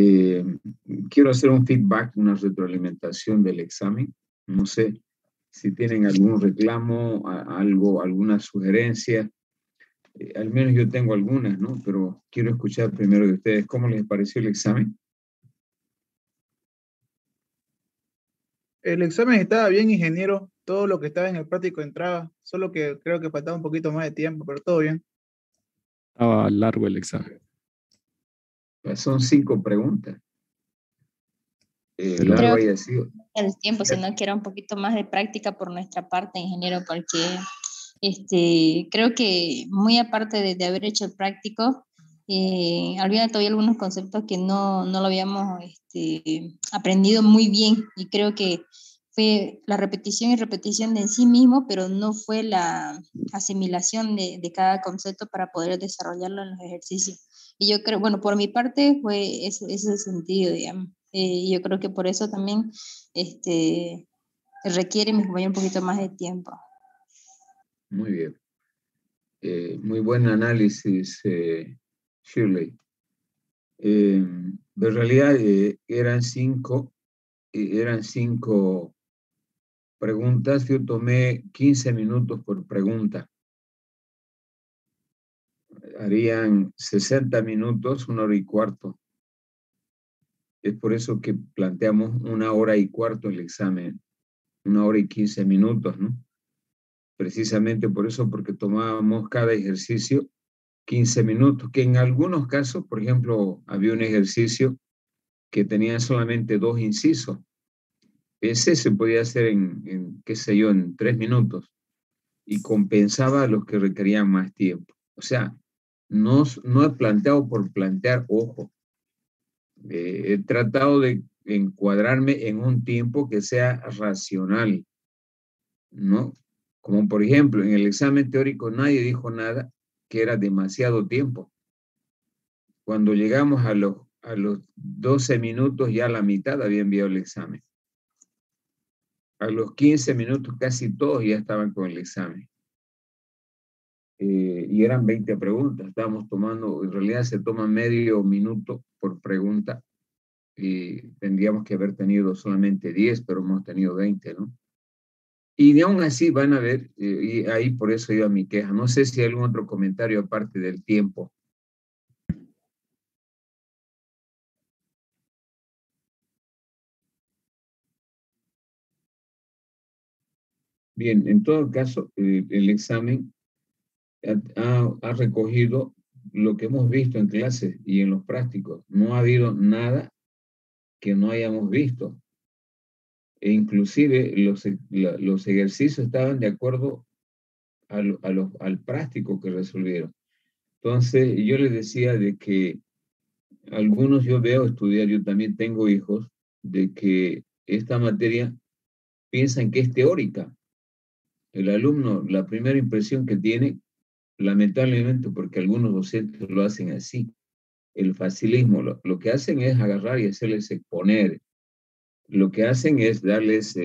Eh, Quiero hacer un feedback, una retroalimentación del examen. No sé si tienen algún reclamo, algo, alguna sugerencia. Al menos yo tengo algunas, ¿no? Pero quiero escuchar primero de ustedes cómo les pareció el examen. El examen estaba bien, ingeniero. Todo lo que estaba en el práctico entraba. Solo que creo que faltaba un poquito más de tiempo, pero todo bien. Estaba largo el examen. Son 5 preguntas. Pero Largo Creo que haya sido. el tiempo, sino que era un poquito más de práctica por nuestra parte, ingeniero, porque creo que muy aparte de haber hecho el práctico, había todavía algunos conceptos que no lo habíamos aprendido muy bien, y creo que fue la repetición y repetición de en sí mismo, pero no fue la asimilación de cada concepto para poder desarrollarlo en los ejercicios. Y yo creo, bueno, por mi parte fue ese sentido, digamos. Yo creo que por eso también requiere mi compañero un poquito más de tiempo. Muy bien. Muy buen análisis, Shirley. En realidad eran cinco preguntas. Yo tomé 15 minutos por pregunta. Harían 60 minutos, 1 hora y cuarto. Es por eso que planteamos 1 hora y cuarto el examen, 1 hora y 15 minutos, ¿no? Precisamente por eso, porque tomábamos cada ejercicio 15 minutos, que en algunos casos, por ejemplo, había un ejercicio que tenía solamente 2 incisos. Ese se podía hacer qué sé yo, en 3 minutos y compensaba a los que requerían más tiempo. O sea, no he planteado por plantear, ojo. He tratado de encuadrarme en un tiempo que sea racional, ¿no? Como por ejemplo, en el examen teórico nadie dijo nada que era demasiado tiempo. Cuando llegamos a los 12 minutos, ya la mitad había enviado el examen. A los 15 minutos casi todos ya estaban con el examen. Y eran 20 preguntas. Estábamos tomando, en realidad se toma medio minuto por pregunta y tendríamos que haber tenido solamente 10, pero hemos tenido 20, ¿no? Y aún así van a ver, y ahí por eso iba mi queja. No sé si hay algún otro comentario aparte del tiempo. Bien, en todo caso, el examen ha recogido lo que hemos visto en clases y en los prácticos. No ha habido nada que no hayamos visto. E inclusive los ejercicios estaban de acuerdo al práctico que resolvieron. Entonces, yo les decía de que algunos yo veo estudiar, yo también tengo hijos, de que esta materia piensan que es teórica. El alumno, la primera impresión que tiene, lamentablemente, porque algunos docentes lo hacen así, el facilismo, lo que hacen es agarrar y hacerles exponer. Lo que hacen es darles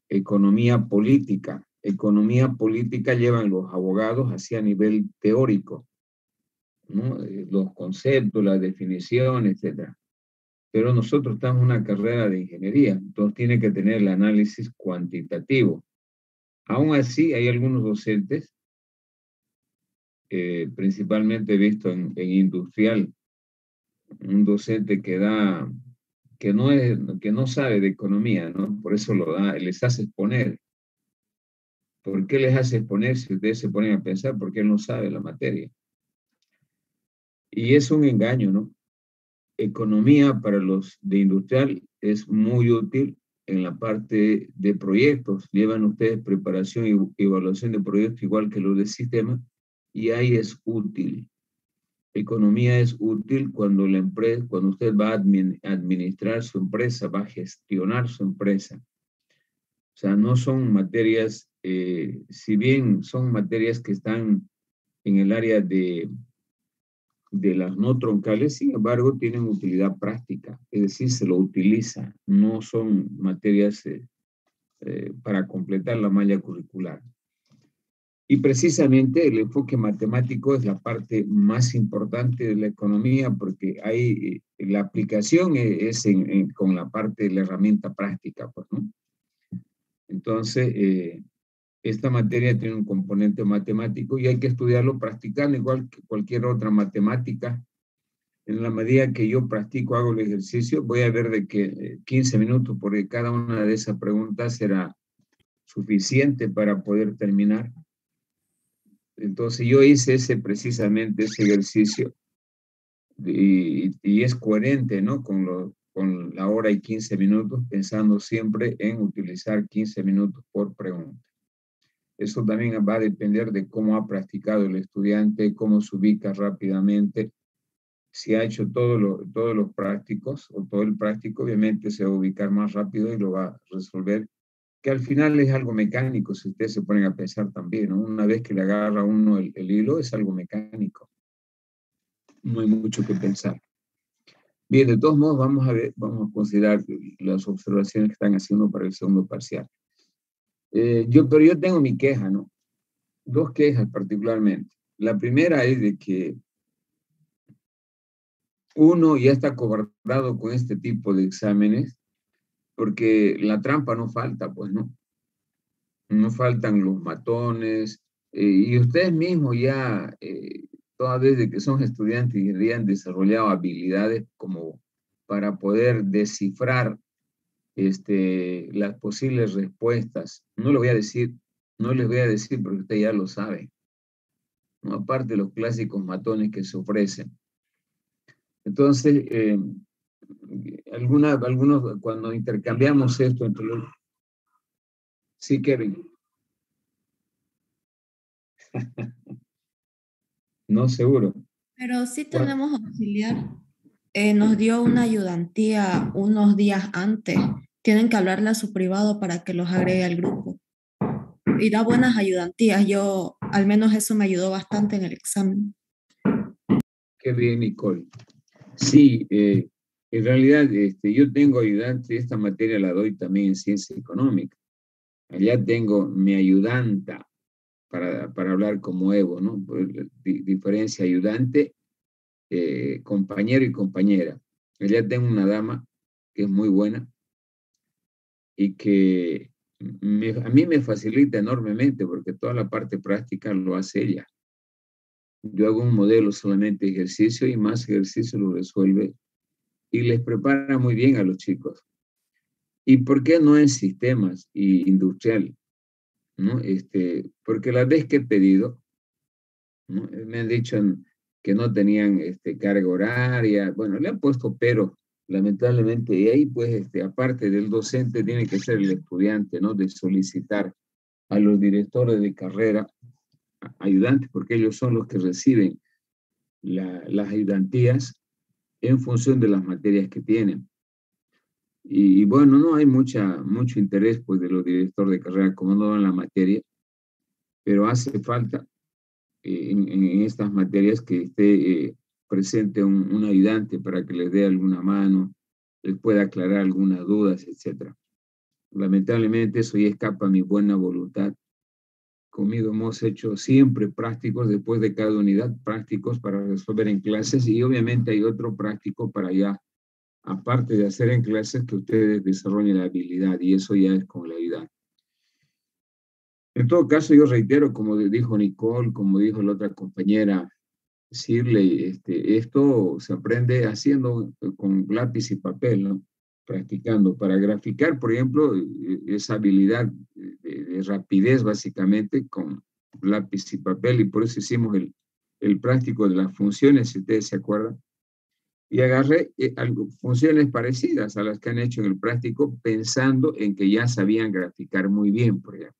economía política. Economía política llevan los abogados hacia nivel teórico, ¿no? Los conceptos, las definiciones, etcétera. Pero nosotros estamos en una carrera de ingeniería, entonces tiene que tener el análisis cuantitativo. Aún así, hay algunos docentes, principalmente visto en industrial, un docente que no sabe de economía, ¿no? Por eso lo da, les hace exponer. ¿Por qué les hace exponer si ustedes se ponen a pensar? Porque él no sabe la materia. Y es un engaño, ¿no? Economía para los de industrial es muy útil en la parte de proyectos. Llevan ustedes preparación y evaluación de proyectos igual que los de sistema, y ahí es útil. Economía es útil cuando la empresa, cuando usted va a administrar su empresa, va a gestionar su empresa. O sea, no son materias, si bien son materias que están en el área de las no troncales, sin embargo, tienen utilidad práctica, es decir, se lo utiliza, no son materias para completar la malla curricular. Y precisamente el enfoque matemático es la parte más importante de la economía porque hay, la aplicación es con la parte de la herramienta práctica, pues, ¿no? Entonces, esta materia tiene un componente matemático y hay que estudiarlo practicando igual que cualquier otra matemática. En la medida que yo practico, hago el ejercicio, voy a ver de que 15 minutos por cada una de esas preguntas será suficiente para poder terminar. Entonces yo hice precisamente ese ejercicio y es coherente, ¿no? Con la hora y 15 minutos, pensando siempre en utilizar 15 minutos por pregunta. Eso también va a depender de cómo ha practicado el estudiante, cómo se ubica rápidamente. Si ha hecho todos los prácticos o todo el práctico, obviamente se va a ubicar más rápido y lo va a resolver, que al final es algo mecánico, si ustedes se ponen a pensar también, ¿no? Una vez que le agarra uno el hilo, es algo mecánico. No hay mucho que pensar. Bien, de todos modos, vamos a considerar las observaciones que están haciendo para el segundo parcial. Pero yo tengo mi queja, ¿no? Dos quejas particularmente. La primera es de que uno ya está acobardado con este tipo de exámenes porque la trampa no falta, pues, ¿no? No faltan los matones, y ustedes mismos ya, toda vez de que son estudiantes y han desarrollado habilidades como para poder descifrar las posibles respuestas. No les voy a decir porque usted ya lo sabe, ¿no? Aparte de los clásicos matones que se ofrecen. Entonces, algunos cuando intercambiamos esto entre los... Sí, Kevin. No, seguro. Pero sí ¿Cuál? tenemos auxiliar. Nos dio una ayudantía unos días antes. Tienen que hablarle a su privado para que los agregue al grupo. Y da buenas ayudantías. Yo, al menos eso me ayudó bastante en el examen. Qué bien, Nicole. Sí, en realidad yo tengo ayudante, esta materia la doy también en ciencia económica. Allá tengo mi ayudanta para hablar como Evo, ¿no? Pues, diferencia ayudante, compañero y compañera. Allá tengo una dama que es muy buena y que a mí me facilita enormemente porque toda la parte práctica lo hace ella. Yo hago un modelo solamente de ejercicio y más ejercicio lo resuelve y les prepara muy bien a los chicos. ¿Y por qué no en sistemas y industrial? ¿No? Porque la vez que he pedido, ¿no? Me han dicho que no tenían carga horaria, bueno, le han puesto pero, lamentablemente, y ahí pues aparte del docente tiene que ser el estudiante, ¿no? De solicitar a los directores de carrera ayudantes, porque ellos son los que reciben las ayudantías en función de las materias que tienen. Y bueno, no hay mucho interés pues de los directores de carrera como no en la materia, pero hace falta en estas materias que esté presente un ayudante para que les dé alguna mano, les pueda aclarar algunas dudas, etc. Lamentablemente eso ya escapa a mi buena voluntad. Conmigo hemos hecho siempre prácticos, después de cada unidad, prácticos para resolver en clases y obviamente hay otro práctico para ya, aparte de hacer en clases, que ustedes desarrollen la habilidad y eso ya es con la ayuda. En todo caso, yo reitero, como dijo Nicole, como dijo la otra compañera, Shirley, esto se aprende haciendo con lápiz y papel, ¿no? Practicando. Para graficar, por ejemplo, esa habilidad de rapidez básicamente con lápiz y papel y por eso hicimos el práctico de las funciones, si ustedes se acuerdan. Y agarré funciones parecidas a las que han hecho en el práctico pensando en que ya sabían graficar muy bien, por ejemplo,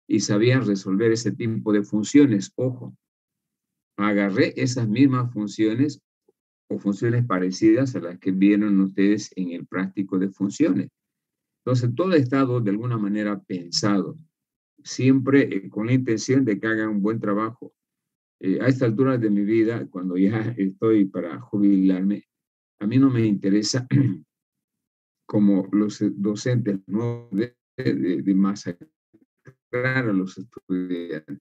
y sabían resolver ese tipo de funciones. Ojo, agarré esas mismas funciones o funciones parecidas a las que vieron ustedes en el práctico de funciones. Entonces, todo ha estado de alguna manera pensado, siempre con la intención de que hagan un buen trabajo. A esta altura de mi vida, cuando ya estoy para jubilarme, a mí no me interesa como los docentes, ¿no? de masacrar a los estudiantes.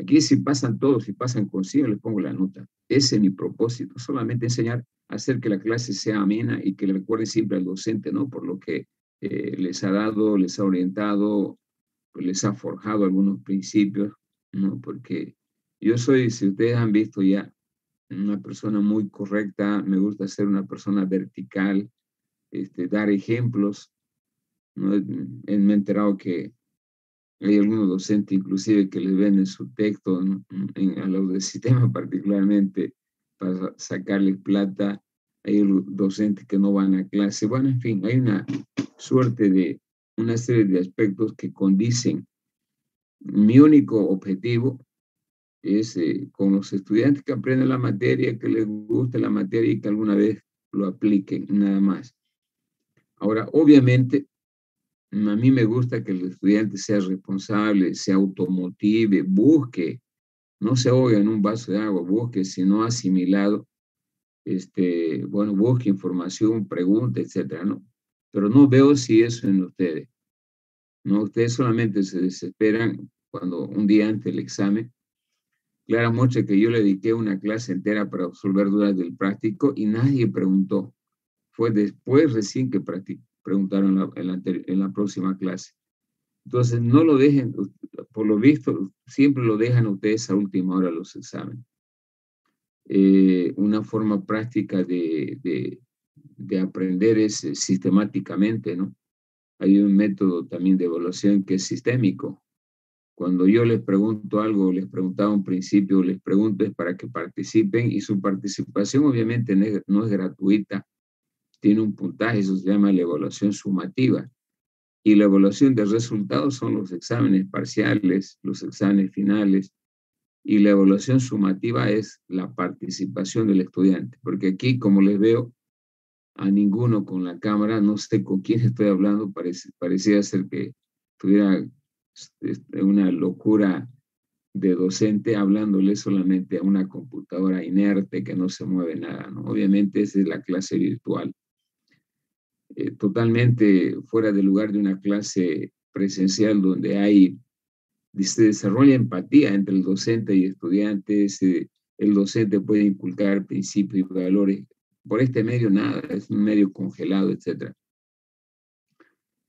Aquí si pasan todos, si pasan consigo, les pongo la nota. Ese es mi propósito, solamente enseñar, hacer que la clase sea amena y que le recuerden siempre al docente, ¿no? Por lo que les ha dado, les ha orientado, pues les ha forjado algunos principios, ¿no? Porque yo soy, si ustedes han visto ya, una persona muy correcta, me gusta ser una persona vertical, dar ejemplos, ¿no? Me he enterado que hay algunos docentes inclusive que les venden su texto, ¿no? A los del sistema particularmente para sacarles plata. Hay docentes que no van a clase. Bueno, en fin, hay una suerte de una serie de aspectos que condicen. Mi único objetivo es con los estudiantes que aprenden la materia, que les guste la materia y que alguna vez lo apliquen, nada más. Ahora, obviamente, a mí me gusta que el estudiante sea responsable, se automotive, busque, no se ahogue en un vaso de agua, busque, si no ha asimilado, bueno, busque información, pregunte, etcétera, ¿no? Pero no veo si eso en ustedes, ¿no? Ustedes solamente se desesperan cuando un día antes del examen. Clara muestra que yo le dediqué una clase entera para resolver dudas del práctico y nadie preguntó. Fue después recién que preguntaron en la próxima clase. Entonces, no lo dejen, por lo visto, siempre lo dejan ustedes a última hora los exámenes. Una forma práctica de aprender es sistemáticamente, ¿no? Hay un método también de evaluación que es sistémico. Cuando yo les pregunto algo, les preguntaba un principio, les pregunto es para que participen y su participación obviamente no es gratuita, tiene un puntaje, eso se llama la evaluación sumativa. Y la evaluación de resultados son los exámenes parciales, los exámenes finales, y la evaluación sumativa es la participación del estudiante, porque aquí, como les veo, a ninguno con la cámara, no sé con quién estoy hablando, parecía ser que tuviera una locura de docente hablándole solamente a una computadora inerte que no se mueve nada, ¿no? Obviamente esa es la clase virtual. Totalmente fuera del lugar de una clase presencial donde se desarrolla empatía entre el docente y estudiantes, el docente puede inculcar principios y valores. Por este medio nada, es un medio congelado, etc.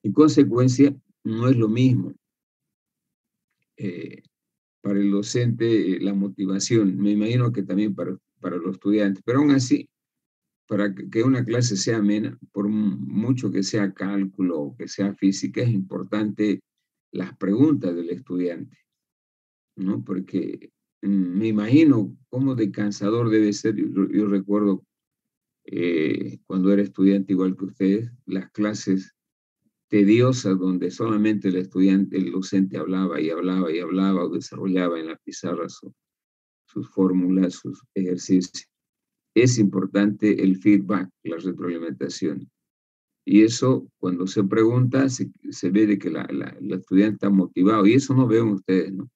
En consecuencia, no es lo mismo para el docente la motivación, me imagino que también para los estudiantes, pero aún así, para que una clase sea amena, por mucho que sea cálculo o que sea física, es importante las preguntas del estudiante, ¿no? Porque me imagino cómo de cansador debe ser. Yo recuerdo cuando era estudiante igual que ustedes, las clases tediosas donde solamente el docente hablaba y hablaba y hablaba o desarrollaba en la pizarra sus fórmulas, sus ejercicios. Es importante el feedback, la retroalimentación. Y eso, cuando se pregunta, se ve de que la estudiante está motivado. Y eso no veo en ustedes, ¿no?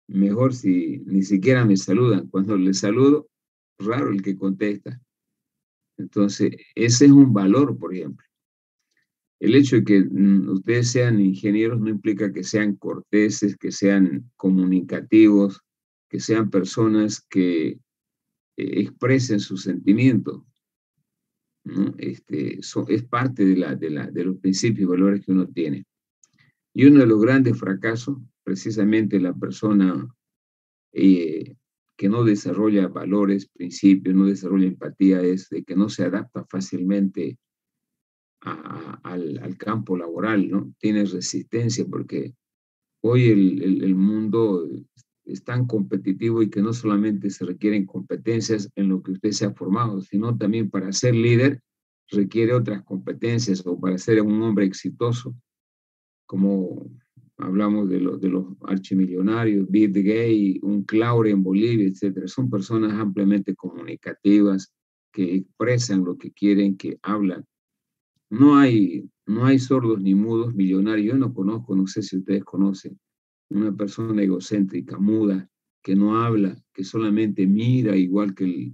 Mejor si ni siquiera me saludan. Cuando les saludo, raro el que contesta. Entonces, ese es un valor, por ejemplo. El hecho de que ustedes sean ingenieros no implica que sean corteses, que sean comunicativos, que sean personas que expresen sus sentimientos, ¿no? Es parte de los principios y valores que uno tiene. Y uno de los grandes fracasos, precisamente la persona que no desarrolla valores, principios, no desarrolla empatía, es de que no se adapta fácilmente al campo laboral, ¿no? Tiene resistencia porque hoy el mundo es tan competitivo y que no solamente se requieren competencias en lo que usted se ha formado, sino también para ser líder requiere otras competencias, o para ser un hombre exitoso, como hablamos de los archimillonarios, Bill Gates, un Claure en Bolivia, etc. Son personas ampliamente comunicativas que expresan lo que quieren, que hablan. No hay sordos ni mudos millonarios. Yo no conozco, no sé si ustedes conocen, una persona egocéntrica, muda, que no habla, que solamente mira, igual que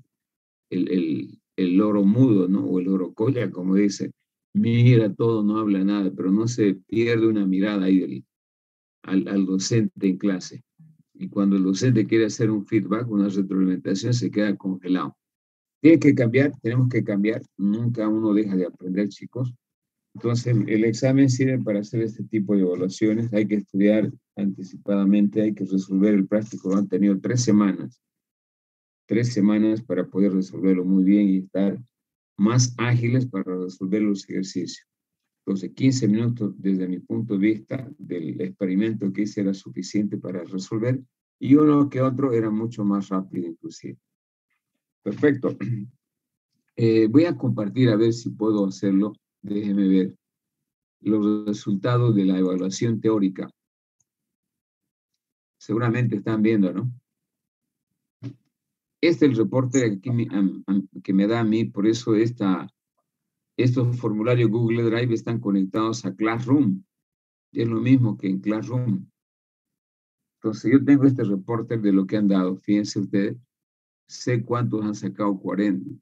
el loro mudo, ¿no? O el loro colla, como dice, mira todo, no habla nada, pero no se pierde una mirada ahí al docente en clase. Y cuando el docente quiere hacer un feedback, una retroalimentación, se queda congelado. Tiene que cambiar, tenemos que cambiar. Nunca uno deja de aprender, chicos. Entonces, el examen sirve para hacer este tipo de evaluaciones. Hay que estudiar anticipadamente, hay que resolver el práctico. Lo han tenido 3 semanas. 3 semanas para poder resolverlo muy bien y estar más ágiles para resolver los ejercicios. Entonces, 15 minutos desde mi punto de vista del experimento que hice era suficiente para resolver, y uno que otro era mucho más rápido inclusive. Perfecto. Voy a compartir a ver si puedo hacerlo. Déjenme ver los resultados de la evaluación teórica. Seguramente están viendo, ¿no? Este es el reporte que me da a mí, por eso estos formularios Google Drive están conectados a Classroom. Es lo mismo que en Classroom. Entonces yo tengo este reporte de lo que han dado. Fíjense ustedes, sé cuántos han sacado 40,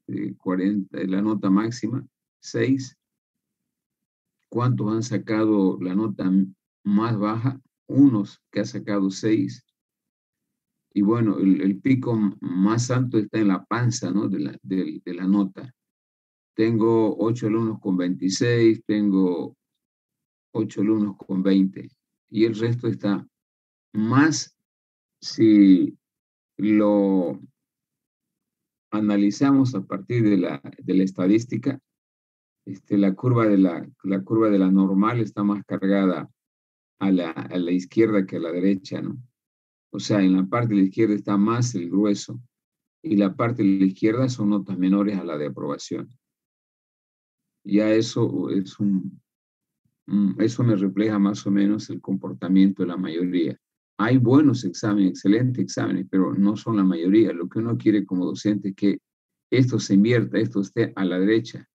la nota máxima, 6. ¿Cuántos han sacado la nota más baja? Unos que ha sacado 6. Y bueno, el pico más alto está en la panza, ¿no? de la nota. Tengo 8 alumnos con 26, tengo 8 alumnos con 20. Y el resto está más, si lo analizamos a partir de la estadística, la curva de la normal está más cargada a la izquierda que a la derecha, ¿no? O sea, en la parte de la izquierda está más el grueso, y la parte de la izquierda son notas menores a la de aprobación. Ya eso es eso me refleja más o menos el comportamiento de la mayoría. Hay buenos exámenes, excelentes exámenes, pero no son la mayoría. Lo que uno quiere como docente es que esto se invierta, esto esté a la derecha.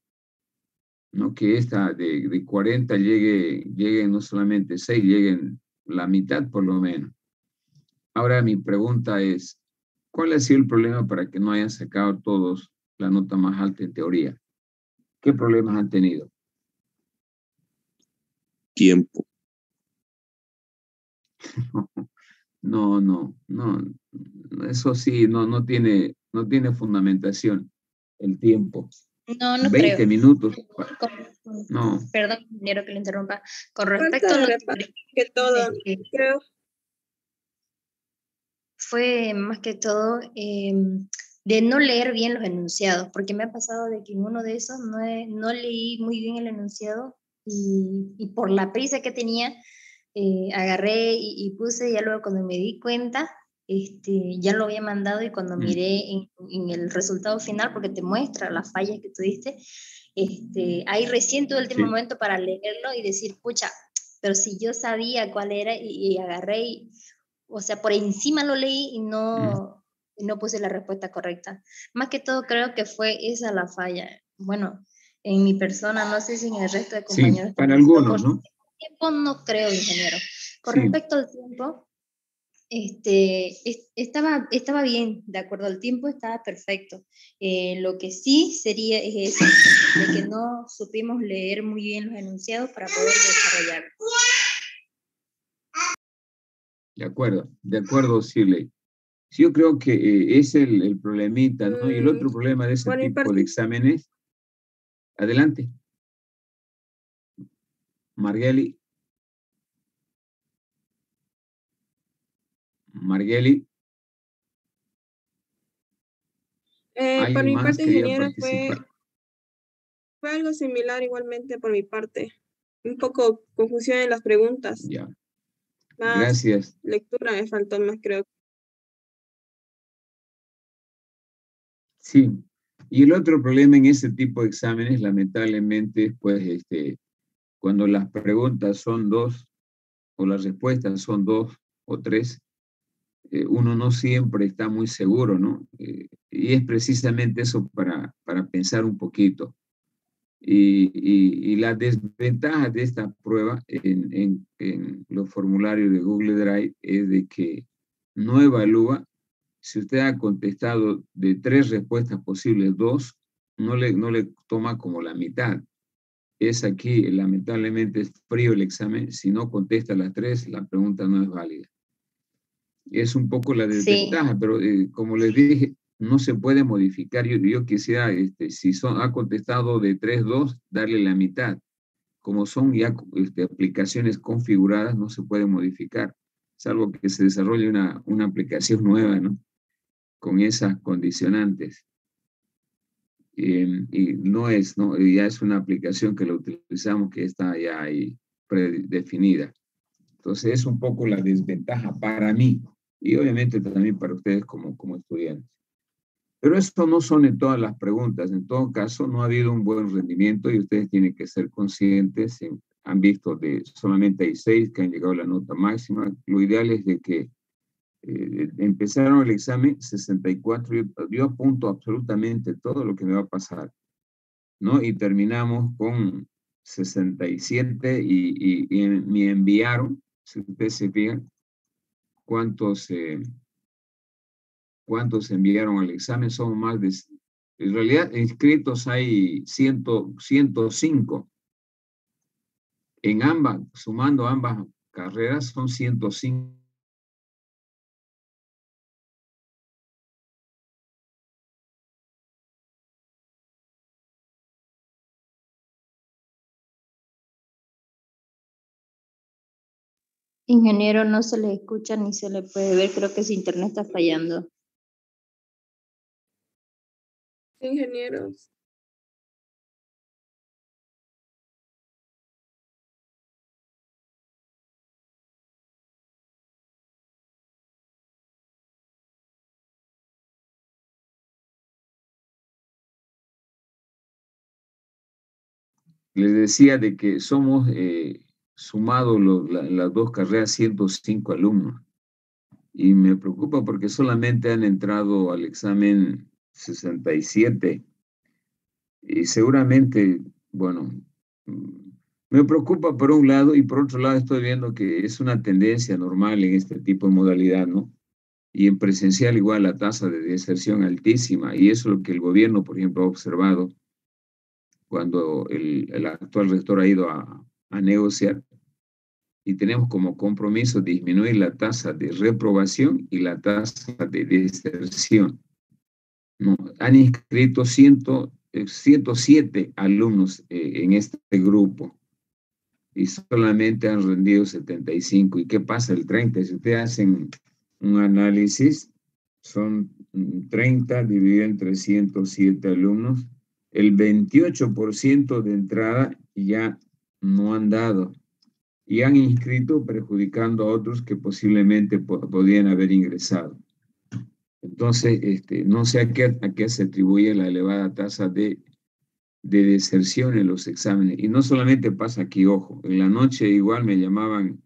No que esta de 40 llegue no solamente 6, lleguen la mitad por lo menos. Ahora mi pregunta es, ¿cuál ha sido el problema para que no hayan sacado todos la nota más alta en teoría? ¿Qué problemas han tenido? Tiempo. No. Eso sí, no tiene fundamentación el tiempo. No, no 20 creo. minutos. No. Perdón, quiero que le interrumpa. Con respecto a lo que todo, creo. Fue más que todo de no leer bien los enunciados, porque me ha pasado de que en uno de esos no leí muy bien el enunciado y por la prisa que tenía, agarré y puse, ya luego cuando me di cuenta, ya lo había mandado, y cuando miré en el resultado final, porque te muestra las fallas que tuviste, ahí recién tuve el último momento para leerlo y decir, pucha, pero si yo sabía cuál era, y agarré o sea, por encima lo leí y no puse la respuesta correcta. Más que todo creo que fue esa la falla. Bueno, en mi persona, no sé si en el resto de compañeros. Sí, para algunos, ¿no? Tiempo no creo, ingeniero. Con respecto al tiempo, estaba bien, de acuerdo al tiempo, estaba perfecto. Lo que sí sería es eso, de que no supimos leer muy bien los enunciados para poder desarrollar. De acuerdo, Shirley. Sí, yo creo que es el problemita, ¿no? Y el otro problema de ese tipo de exámenes. Adelante. Margeli. Por mi parte, ingeniero, fue algo similar igualmente por mi parte. Un poco confusión en las preguntas. Ya. Más gracias. Lectura me faltó más, creo. Sí. Y el otro problema en ese tipo de exámenes, lamentablemente, pues, cuando las preguntas son 2 o las respuestas son 2 o 3, uno no siempre está muy seguro, ¿no? Y es precisamente eso para pensar un poquito. Y la desventaja de esta prueba en los formularios de Google Drive es de que no evalúa. Si usted ha contestado de 3 respuestas posibles, 2, no le toma como la mitad. Es aquí, lamentablemente, es frío el examen. Si no contesta las 3, la pregunta no es válida. Es un poco la Sí, desventaja, pero como les dije, no se puede modificar. Yo quisiera, si ha contestado de 3-2, darle la mitad. Como son ya aplicaciones configuradas, no se puede modificar, salvo que se desarrolle una aplicación nueva, ¿no? Con esas condicionantes. Y no es, ¿no? Ya es una aplicación que la utilizamos que está ya ahí predefinida. Entonces es un poco la desventaja para mí y obviamente también para ustedes como estudiantes. Pero esto no son en todas las preguntas. En todo caso, no ha habido un buen rendimiento y ustedes tienen que ser conscientes. Han visto de solamente hay 6 que han llegado a la nota máxima. Lo ideal es de que empezaron el examen 64. Yo apunto absolutamente todo lo que me va a pasar, ¿no? Y terminamos con 67 y me enviaron, si ustedes se fijan, cuántos enviaron al examen, son más de, en realidad inscritos hay 105. En ambas, sumando ambas carreras, son 105. ingeniero, no se le escucha ni se le puede ver, creo que su internet está fallando. Ingenieros. Les decía de que somos, sumados las dos carreras, 105 alumnos. Y me preocupa porque solamente han entrado al examen 67. Y seguramente, bueno, me preocupa por un lado y por otro lado estoy viendo que es una tendencia normal en este tipo de modalidad, ¿no? Y en presencial igual la tasa de deserción altísima y eso es lo que el gobierno, por ejemplo, ha observado cuando el actual rector ha ido a negociar y tenemos como compromiso disminuir la tasa de reprobación y la tasa de deserción, ¿no? Han inscrito 107 alumnos en este grupo y solamente han rendido 75. ¿Y qué pasa el 30? Si ustedes hacen un análisis, son 30 dividido entre 107 alumnos. El 28% de entrada ya no han dado y han inscrito perjudicando a otros que posiblemente podían haber ingresado. Entonces, no sé a qué se atribuye la elevada tasa de deserción en los exámenes. Y no solamente pasa aquí, ojo, en la noche igual me llamaban,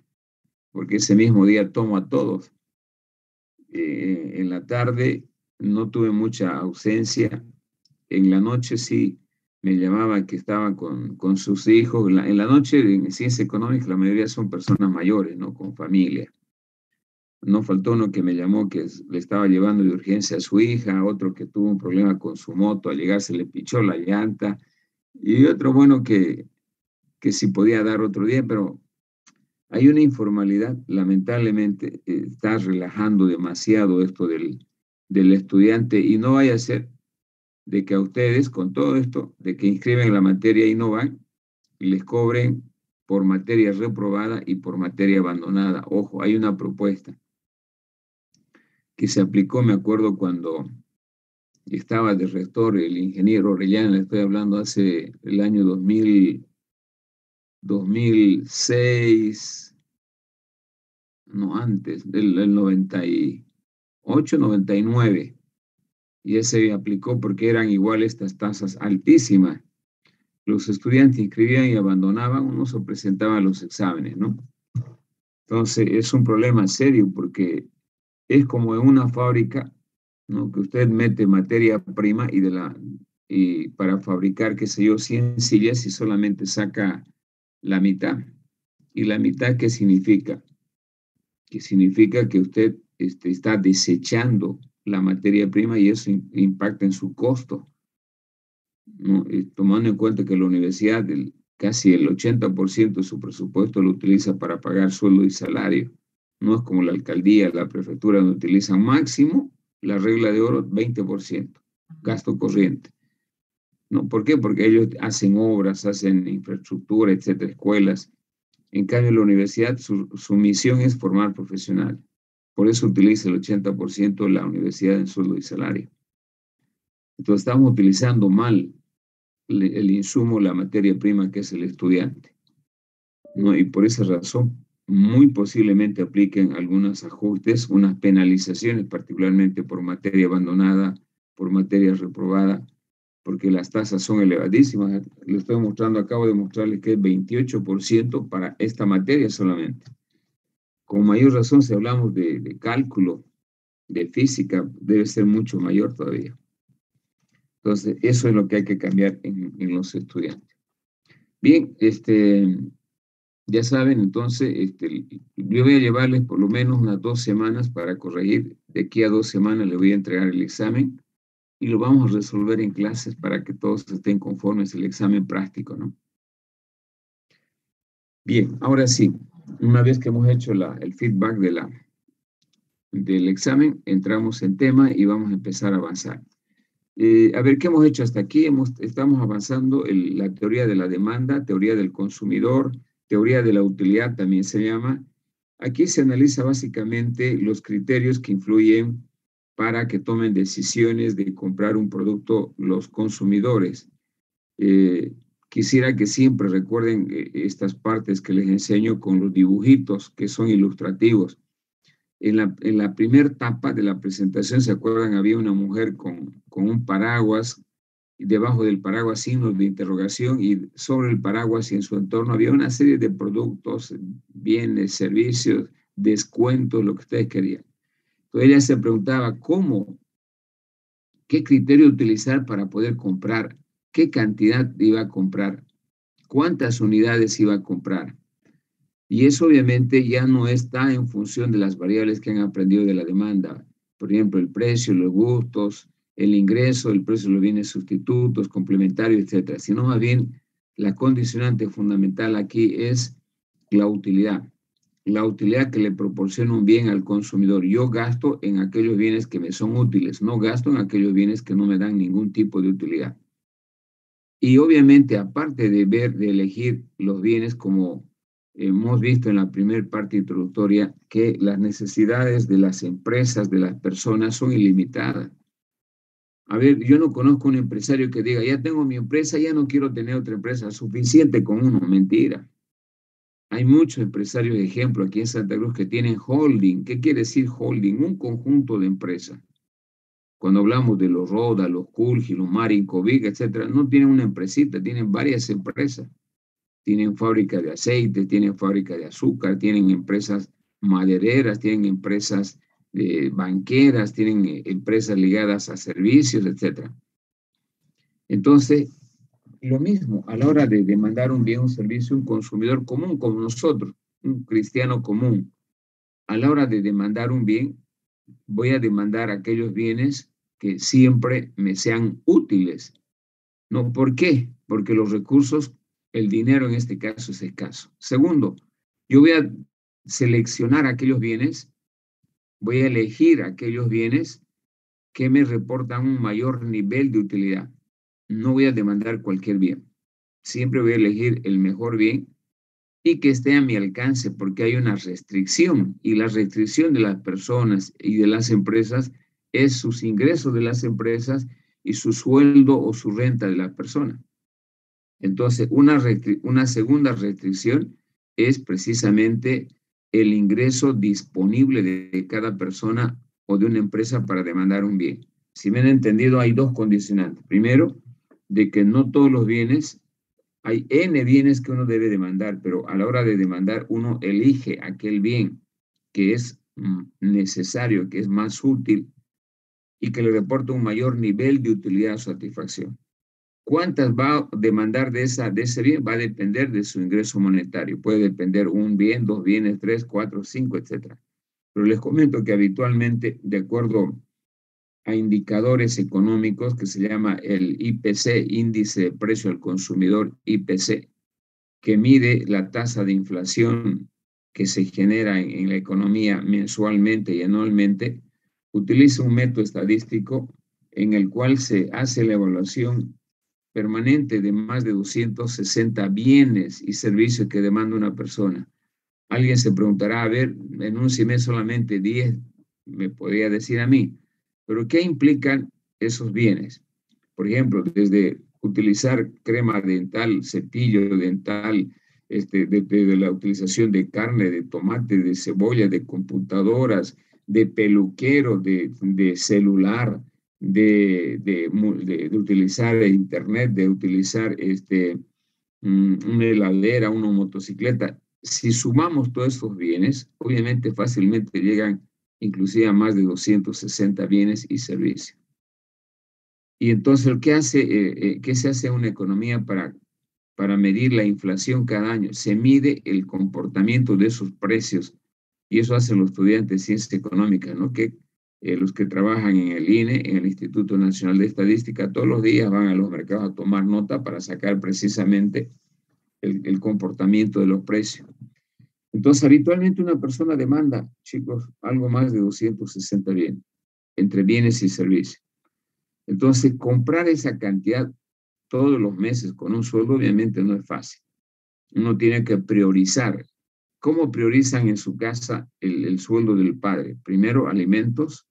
porque ese mismo día tomo a todos. En la tarde no tuve mucha ausencia. En la noche sí me llamaban que estaban con sus hijos. En la noche, en ciencia económica, la mayoría son personas mayores, ¿no? Con familia. No faltó uno que me llamó que le estaba llevando de urgencia a su hija, otro que tuvo un problema con su moto, al llegar se le pichó la llanta, y otro, bueno, que sí podía dar otro día, pero hay una informalidad, lamentablemente, está relajando demasiado esto del estudiante, y no vaya a ser de que a ustedes, con todo esto, de que inscriben la materia y no van, y les cobren por materia reprobada y por materia abandonada. Ojo, hay una propuesta que se aplicó, me acuerdo, cuando estaba de rector el ingeniero Orellana, le estoy hablando hace el año 2006, no antes, el 98, 99, y ese aplicó porque eran igual estas tasas altísimas. Los estudiantes inscribían y abandonaban, uno se presentaba a los exámenes, ¿no? Entonces es un problema serio porque es como en una fábrica, ¿no? Que usted mete materia prima y para fabricar, qué sé yo, 100 sillas y solamente saca la mitad. ¿Y la mitad qué significa? Que significa que usted está desechando la materia prima y eso impacta en su costo, ¿no? Tomando en cuenta que la universidad casi el 80% de su presupuesto lo utiliza para pagar sueldo y salario, No es como la alcaldía, la prefectura, donde utilizan máximo la regla de oro, 20%, gasto corriente. ¿No? ¿Por qué? Porque ellos hacen obras, hacen infraestructura, etcétera, escuelas. En cambio, la universidad, su misión es formar profesionales. Por eso utiliza el 80% de la universidad en sueldo y salario. Entonces, estamos utilizando mal el insumo, la materia prima que es el estudiante, ¿no? Y por esa razón, muy posiblemente apliquen algunos ajustes, unas penalizaciones, particularmente por materia abandonada, por materia reprobada, porque las tasas son elevadísimas. Le estoy mostrando, acabo de mostrarles que es 28% para esta materia solamente. Con mayor razón, si hablamos de cálculo, de física, debe ser mucho mayor todavía. Entonces, eso es lo que hay que cambiar en los estudiantes. Bien, ya saben, entonces, yo voy a llevarles por lo menos unas 2 semanas para corregir. De aquí a 2 semanas les voy a entregar el examen y lo vamos a resolver en clases para que todos estén conformes el examen práctico, ¿no? Bien, ahora sí, una vez que hemos hecho el feedback del examen, entramos en tema y vamos a empezar a avanzar. A ver, ¿qué hemos hecho hasta aquí? Estamos avanzando en la teoría de la demanda, teoría del consumidor, teoría de la utilidad también se llama. Aquí se analiza básicamente los criterios que influyen para que tomen decisiones de comprar un producto los consumidores. Quisiera que siempre recuerden estas partes que les enseño con los dibujitos que son ilustrativos. En la primera etapa de la presentación, ¿se acuerdan? Había una mujer con un paraguas, y debajo del paraguas signos de interrogación, y sobre el paraguas y en su entorno había una serie de productos, bienes, servicios, descuentos, lo que ustedes querían. Entonces ella se preguntaba qué criterio utilizar para poder comprar, qué cantidad iba a comprar, cuántas unidades iba a comprar. Y eso obviamente ya no está en función de las variables que han aprendido de la demanda. Por ejemplo, el precio, los gustos, el ingreso, el precio de los bienes sustitutos, complementarios, etcétera. Sino más bien la condicionante fundamental aquí es la utilidad. La utilidad que le proporciona un bien al consumidor. Yo gasto en aquellos bienes que me son útiles, no gasto en aquellos bienes que no me dan ningún tipo de utilidad. Y obviamente, aparte de elegir los bienes, como hemos visto en la primera parte introductoria, que las necesidades de las empresas, de las personas, son ilimitadas. A ver, yo no conozco un empresario que diga, ya tengo mi empresa, ya no quiero tener otra empresa, suficiente con uno. Mentira. Hay muchos empresarios, ejemplo, aquí en Santa Cruz, que tienen holding. ¿Qué quiere decir holding? Un conjunto de empresas. Cuando hablamos de los Roda, los Culgi, los Marin, Covic, etcétera, no tienen una empresita, tienen varias empresas. Tienen fábrica de aceite, tienen fábrica de azúcar, tienen empresas madereras, tienen empresas banqueras, tienen empresas ligadas a servicios, etc. Entonces, lo mismo, a la hora de demandar un bien o un servicio, un consumidor común como nosotros, un cristiano común, a la hora de demandar un bien, voy a demandar aquellos bienes que siempre me sean útiles. ¿No? ¿Por qué? Porque los recursos, el dinero en este caso es escaso. Segundo, yo voy a seleccionar aquellos bienes, voy a elegir aquellos bienes que me reportan un mayor nivel de utilidad. No voy a demandar cualquier bien. Siempre voy a elegir el mejor bien y que esté a mi alcance, porque hay una restricción, y la restricción de las personas y de las empresas es sus ingresos de las empresas y su sueldo o su renta de la persona. Entonces, una segunda restricción es precisamente el ingreso disponible de cada persona o de una empresa para demandar un bien. Si me han entendido, hay 2 condicionantes. Primero, de que no todos los bienes, hay N bienes que uno debe demandar, pero a la hora de demandar uno elige aquel bien que es necesario, que es más útil y que le reporta un mayor nivel de utilidad o satisfacción. ¿Cuántas va a demandar de ese bien? Va a depender de su ingreso monetario. Puede depender un bien, 2 bienes, 3, 4, 5, etc. Pero les comento que habitualmente, de acuerdo a indicadores económicos que se llama el IPC, Índice de Precio al Consumidor, IPC, que mide la tasa de inflación que se genera en la economía mensualmente y anualmente, utiliza un método estadístico en el cual se hace la evaluación permanente de más de 260 bienes y servicios que demanda una persona. Alguien se preguntará, a ver, enúncieme solamente 10, me podría decir a mí, pero ¿qué implican esos bienes? Por ejemplo, desde utilizar crema dental, cepillo dental, de la utilización de carne, de tomate, de cebolla, de computadoras, de peluquero, de celular, de utilizar internet, de utilizar una heladera, una motocicleta. Si sumamos todos estos bienes, obviamente fácilmente llegan inclusive a más de 260 bienes y servicios. Y entonces, ¿qué se hace en una economía para medir la inflación cada año? Se mide el comportamiento de esos precios, y eso hacen los estudiantes de ciencias económicas, ¿no? Que los que trabajan en el INE, en el Instituto Nacional de Estadística, todos los días van a los mercados a tomar nota para sacar precisamente el comportamiento de los precios. Entonces, habitualmente una persona demanda, chicos, algo más de 260 bienes, entre bienes y servicios. Entonces, comprar esa cantidad todos los meses con un sueldo obviamente no es fácil. Uno tiene que priorizar. ¿Cómo priorizan en su casa el sueldo del padre? Primero, alimentos.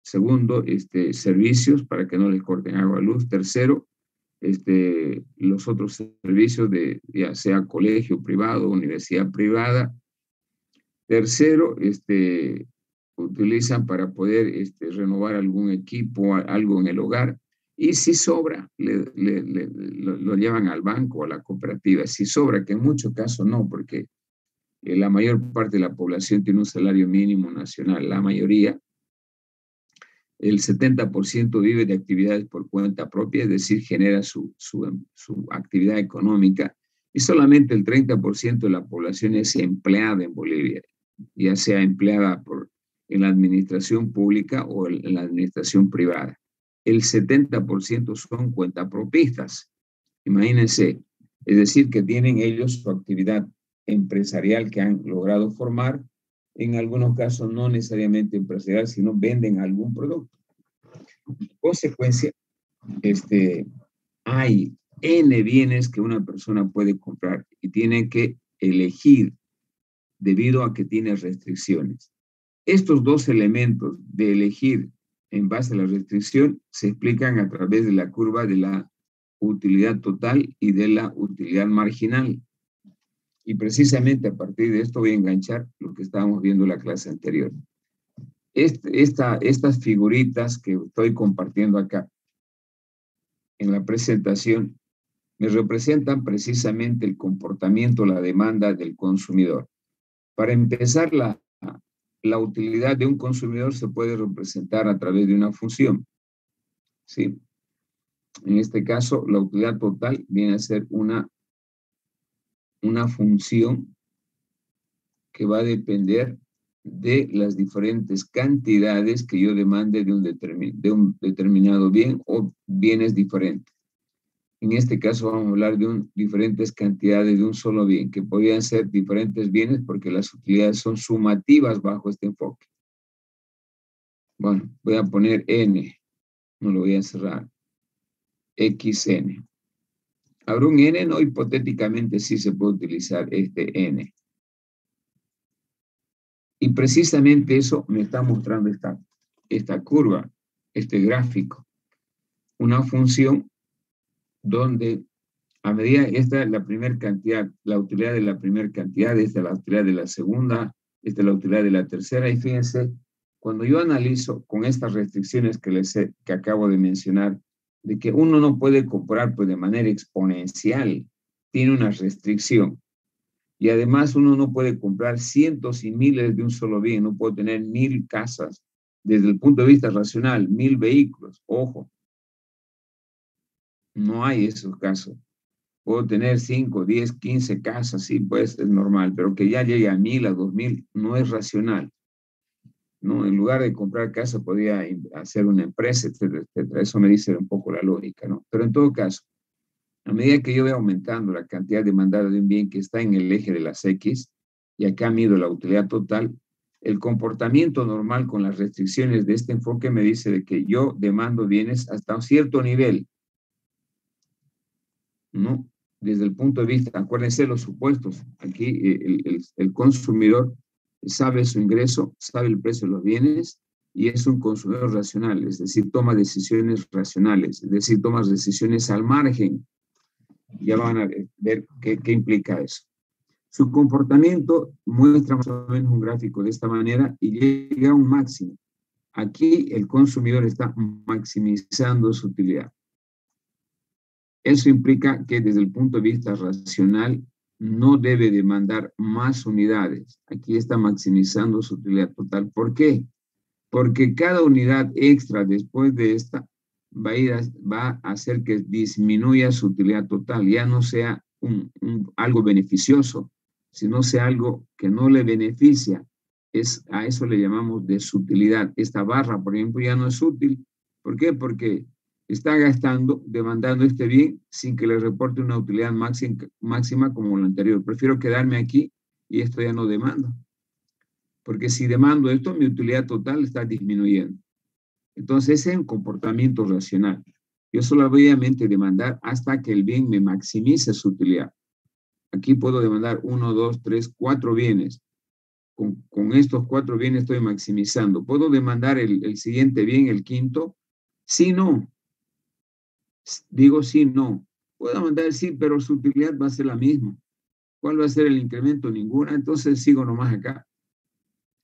Segundo, servicios para que no les corten agua o luz. Tercero, los otros servicios de ya sea colegio privado, universidad privada. Tercero, utilizan para poder renovar algún equipo, algo en el hogar. Y si sobra, lo llevan al banco o a la cooperativa. Si sobra, que en muchos casos no, porque la mayor parte de la población tiene un salario mínimo nacional, la mayoría. El 70% vive de actividades por cuenta propia, es decir, genera su actividad económica, y solamente el 30% de la población es empleada en Bolivia, ya sea empleada en la administración pública o en la administración privada. El 70% son cuentapropistas, imagínense, es decir, que tienen ellos su actividad empresarial que han logrado formar, en algunos casos no necesariamente empresarial, sino venden algún producto. En consecuencia, hay N bienes que una persona puede comprar y tiene que elegir debido a que tiene restricciones. Estos dos elementos de elegir en base a la restricción se explican a través de la curva de la utilidad total y de la utilidad marginal. Y precisamente a partir de esto voy a enganchar lo que estábamos viendo en la clase anterior. Estas figuritas que estoy compartiendo acá en la presentación me representan precisamente el comportamiento, la demanda del consumidor. Para empezar, la utilidad de un consumidor se puede representar a través de una función, ¿sí? En este caso, la utilidad total viene a ser una función que va a depender de las diferentes cantidades que yo demande de un determinado bien o bienes diferentes. En este caso vamos a hablar de diferentes cantidades de un solo bien, que podrían ser diferentes bienes porque las utilidades son sumativas bajo este enfoque. Bueno, voy a poner N, no lo voy a cerrar, XN. Habrá un N, no, hipotéticamente sí se puede utilizar este N. Y precisamente eso me está mostrando esta curva, este gráfico. Una función donde a medida, esta es la primera cantidad, la utilidad de la primera cantidad, esta es la utilidad de la segunda, esta es la utilidad de la tercera, y fíjense, cuando yo analizo con estas restricciones que acabo de mencionar, de que uno no puede comprar pues, de manera exponencial, tiene una restricción. Y además uno no puede comprar cientos y miles de un solo bien, no puedo tener 1000 casas, desde el punto de vista racional, 1000 vehículos, ojo. No hay esos casos. Puedo tener 5, 10, 15 casas, sí, pues es normal, pero que ya llegue a 1000, a 2000, no es racional. ¿No? En lugar de comprar casa, podría hacer una empresa, etcétera, etcétera. Eso me dice un poco la lógica, ¿no? Pero en todo caso, a medida que yo voy aumentando la cantidad demandada de un bien que está en el eje de las X, y acá mido la utilidad total, el comportamiento normal con las restricciones de este enfoque me dice de que yo demando bienes hasta un cierto nivel, ¿no? Desde el punto de vista, acuérdense los supuestos, aquí el consumidor sabe su ingreso, sabe el precio de los bienes y es un consumidor racional, es decir, toma decisiones racionales, es decir, toma decisiones al margen. Ya van a ver qué implica eso. Su comportamiento muestra más o menos un gráfico de esta manera y llega a un máximo. Aquí el consumidor está maximizando su utilidad. Eso implica que desde el punto de vista racional no debe demandar más unidades. Aquí está maximizando su utilidad total. ¿Por qué? Porque cada unidad extra después de esta va a hacer que disminuya su utilidad total, ya no sea algo beneficioso, sino sea algo que no le beneficia. A eso le llamamos desutilidad. Esta barra, por ejemplo, ya no es útil. ¿Por qué? Porque está gastando, demandando este bien sin que le reporte una utilidad máxima como la anterior. Prefiero quedarme aquí y esto ya no demando. Porque si demando esto, mi utilidad total está disminuyendo. Entonces, ese es un comportamiento racional. Yo solamente demandar hasta que el bien me maximice su utilidad. Aquí puedo demandar 1, 2, 3, 4 bienes. Con estos 4 bienes estoy maximizando. ¿Puedo demandar el siguiente bien, el quinto? Sí, no. Digo sí, no. Puedo demandar sí, pero su utilidad va a ser la misma. ¿Cuál va a ser el incremento? Ninguna. Entonces sigo nomás acá,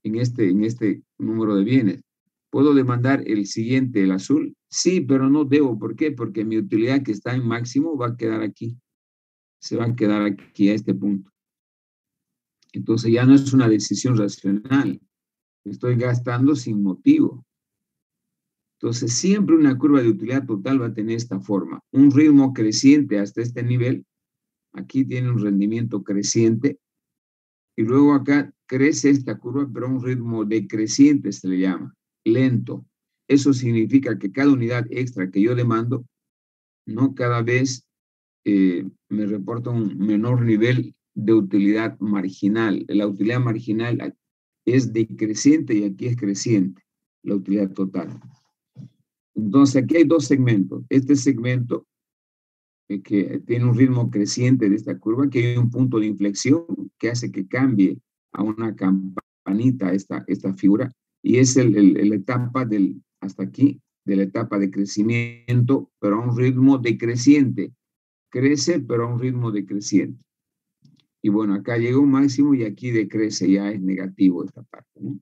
en este número de bienes. ¿Puedo demandar el siguiente, el azul? Sí, pero no debo. ¿Por qué? Porque mi utilidad que está en máximo va a quedar aquí. Se va a quedar aquí a este punto. Entonces ya no es una decisión racional. Estoy gastando sin motivo. Entonces siempre una curva de utilidad total va a tener esta forma. Un ritmo creciente hasta este nivel. Aquí tiene un rendimiento creciente. Y luego acá crece esta curva, pero a un ritmo decreciente se le llama. Lento. Eso significa que cada unidad extra que yo demando, ¿no? Cada vez me reporta un menor nivel de utilidad marginal. La utilidad marginal es decreciente y aquí es creciente, la utilidad total. Entonces aquí hay dos segmentos. Este segmento que tiene un ritmo creciente de esta curva, que hay un punto de inflexión que hace que cambie a una campanita esta figura, y es la etapa hasta aquí, de la etapa de crecimiento, pero a un ritmo decreciente. Crece, pero a un ritmo decreciente. Y bueno, acá llega un máximo y aquí decrece, ya es negativo esta parte, ¿no?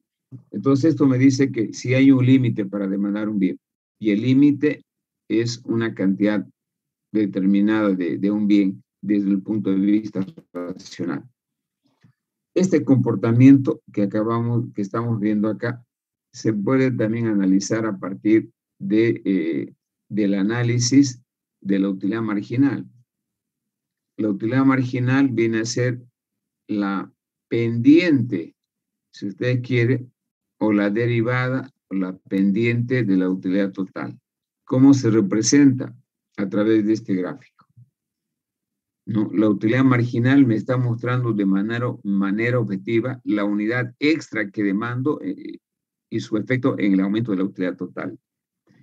Entonces esto me dice que si hay un límite para demandar un bien, y el límite es una cantidad determinada de un bien desde el punto de vista racional. Este comportamiento que estamos viendo acá, se puede también analizar a partir del análisis de la utilidad marginal. La utilidad marginal viene a ser la pendiente, si usted quiere, o la derivada, o la pendiente de la utilidad total. ¿Cómo se representa? A través de este gráfico. ¿No? La utilidad marginal me está mostrando de manera objetiva la unidad extra que demando y su efecto en el aumento de la utilidad total.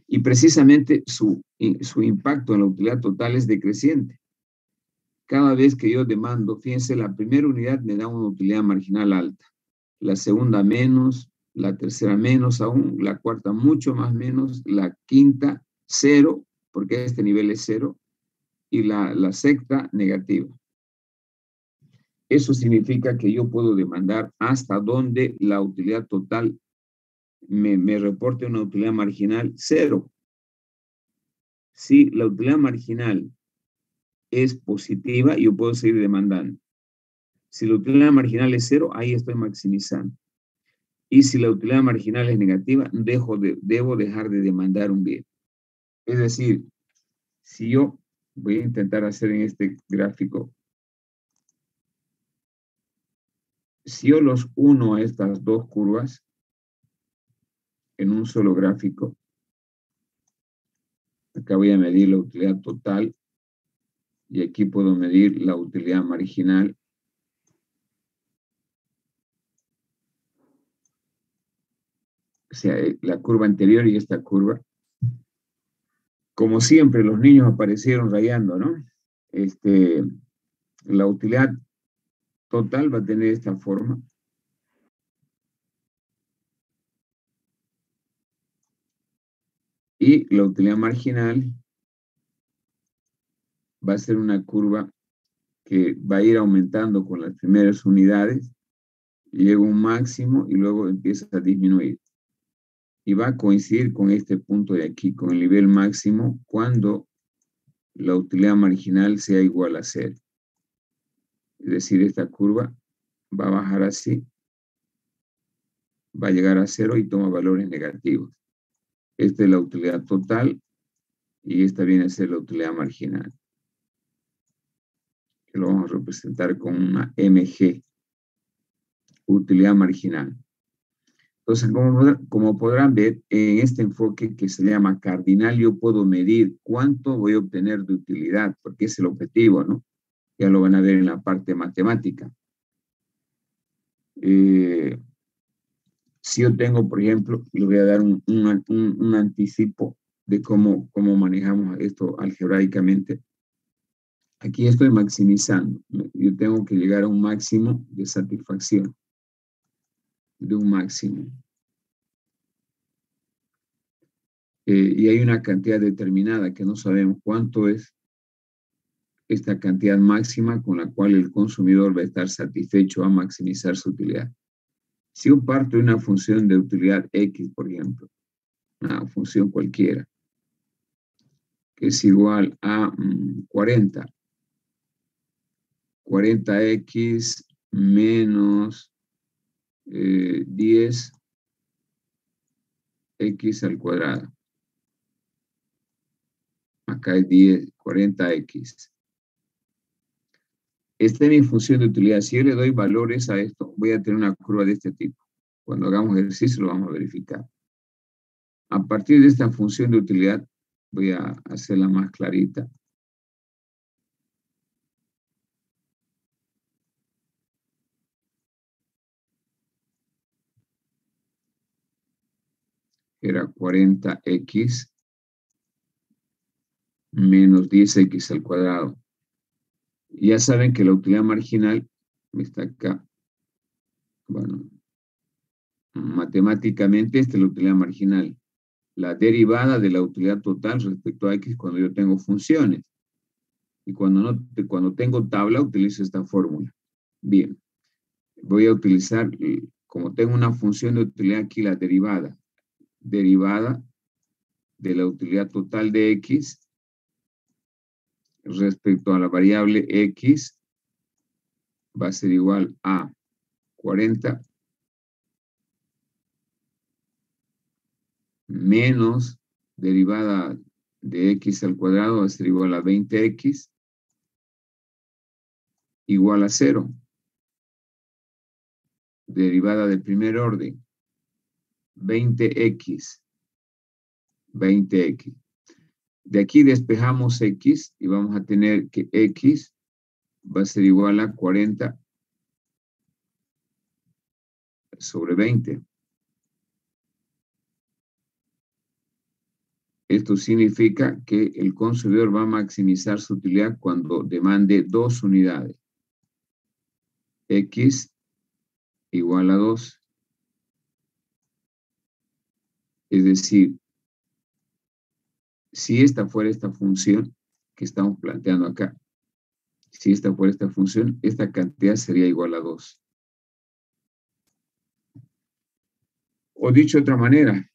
Y precisamente su impacto en la utilidad total es decreciente. Cada vez que yo demando, fíjense, la primera unidad me da una utilidad marginal alta, la segunda menos, la tercera menos aún, la cuarta mucho más menos, la quinta cero, porque este nivel es cero, y la sexta negativa. Eso significa que yo puedo demandar hasta donde la utilidad total me reporte una utilidad marginal cero. Si la utilidad marginal es positiva, yo puedo seguir demandando. Si la utilidad marginal es cero, ahí estoy maximizando. Y si la utilidad marginal es negativa, debo dejar de demandar un bien. Es decir, si yo voy a intentar hacer en este gráfico, si yo los uno a estas dos curvas en un solo gráfico, acá voy a medir la utilidad total y aquí puedo medir la utilidad marginal. O sea, la curva anterior y esta curva. Como siempre, los niños aparecieron rayando, ¿no? La utilidad total va a tener esta forma. Y la utilidad marginal va a ser una curva que va a ir aumentando con las primeras unidades, llega a un máximo y luego empieza a disminuir. Y va a coincidir con este punto de aquí, con el nivel máximo, cuando la utilidad marginal sea igual a 0. Es decir, esta curva va a bajar así, va a llegar a 0 y toma valores negativos. Esta es la utilidad total y esta viene a ser la utilidad marginal. Que lo vamos a representar con una MG, utilidad marginal. Entonces, como podrán ver, en este enfoque que se llama cardinal, yo puedo medir cuánto voy a obtener de utilidad, porque es el objetivo, ¿no? Ya lo van a ver en la parte matemática. Si yo tengo, por ejemplo, les voy a dar un anticipo de cómo manejamos esto algebraicamente. Aquí estoy maximizando. Yo tengo que llegar a un máximo de satisfacción. De un máximo. Y hay una cantidad determinada que no sabemos cuánto es esta cantidad máxima con la cual el consumidor va a estar satisfecho a maximizar su utilidad. Si yo parto de una función de utilidad X, por ejemplo, una función cualquiera, que es igual a 40, 40x menos 10x al cuadrado. Acá es 40x. Esta es mi función de utilidad. Si yo le doy valores a esto, voy a tener una curva de este tipo. Cuando hagamos ejercicio lo vamos a verificar. A partir de esta función de utilidad, voy a hacerla más clarita. Era 40x menos 10x al cuadrado. Ya saben que la utilidad marginal está acá. Bueno, matemáticamente esta es la utilidad marginal. La derivada de la utilidad total respecto a x cuando yo tengo funciones. Y cuando tengo tabla, utilizo esta fórmula. Bien. Voy a utilizar, como tengo una función de utilidad aquí, la derivada. Derivada de la utilidad total de x respecto a la variable x va a ser igual a 40 menos derivada de x al cuadrado va a ser igual a 20x igual a 0. Derivada del primer orden, 20x. De aquí despejamos x y vamos a tener que x va a ser igual a 40 sobre 20. Esto significa que el consumidor va a maximizar su utilidad cuando demande 2 unidades. X igual a 2. Es decir, si esta fuera esta función que estamos planteando acá, si esta fuera esta función, esta cantidad sería igual a 2. O dicho de otra manera,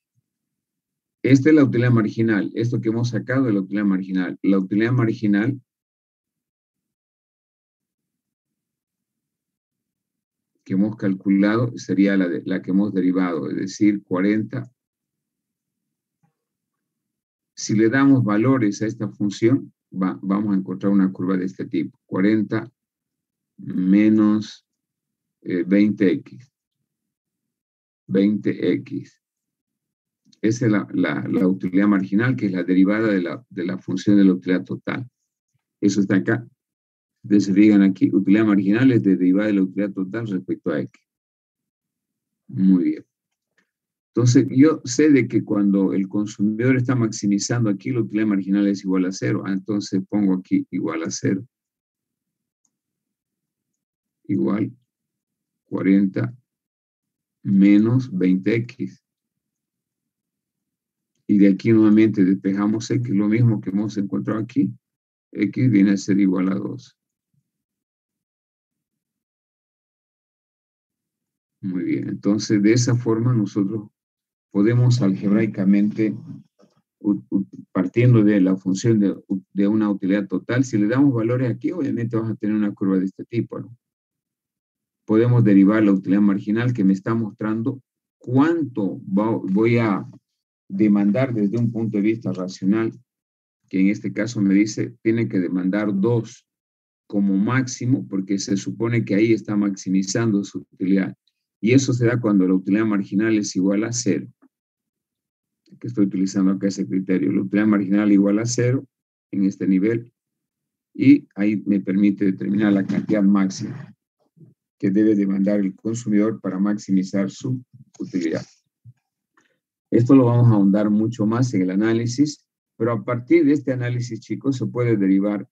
esta es la utilidad marginal. Esto que hemos sacado de la utilidad marginal. La utilidad marginal que hemos calculado sería la que hemos derivado, es decir, 40. Si le damos valores a esta función, vamos a encontrar una curva de este tipo. 40 menos 20x. 20x. Esa es la utilidad marginal, que es la derivada de la función de la utilidad total. Eso está acá. Entonces, se fijan aquí, utilidad marginal es de derivada de la utilidad total respecto a x. Muy bien. Entonces, yo sé de que cuando el consumidor está maximizando aquí, la utilidad marginal es igual a 0. Entonces, pongo aquí igual a 0. Igual 40 menos 20x. Y de aquí nuevamente despejamos x, lo mismo que hemos encontrado aquí. X viene a ser igual a 2. Muy bien, entonces de esa forma nosotros podemos algebraicamente, partiendo de la función de una utilidad total, si le damos valores aquí, obviamente vas a tener una curva de este tipo, ¿no? Podemos derivar la utilidad marginal que me está mostrando cuánto voy a demandar desde un punto de vista racional, que en este caso me dice, tiene que demandar 2 como máximo, porque se supone que ahí está maximizando su utilidad. Y eso se da cuando la utilidad marginal es igual a 0. Que estoy utilizando acá ese criterio. La utilidad marginal igual a 0 en este nivel. Y ahí me permite determinar la cantidad máxima que debe demandar el consumidor para maximizar su utilidad. Esto lo vamos a ahondar mucho más en el análisis, pero a partir de este análisis, chicos, se puede derivar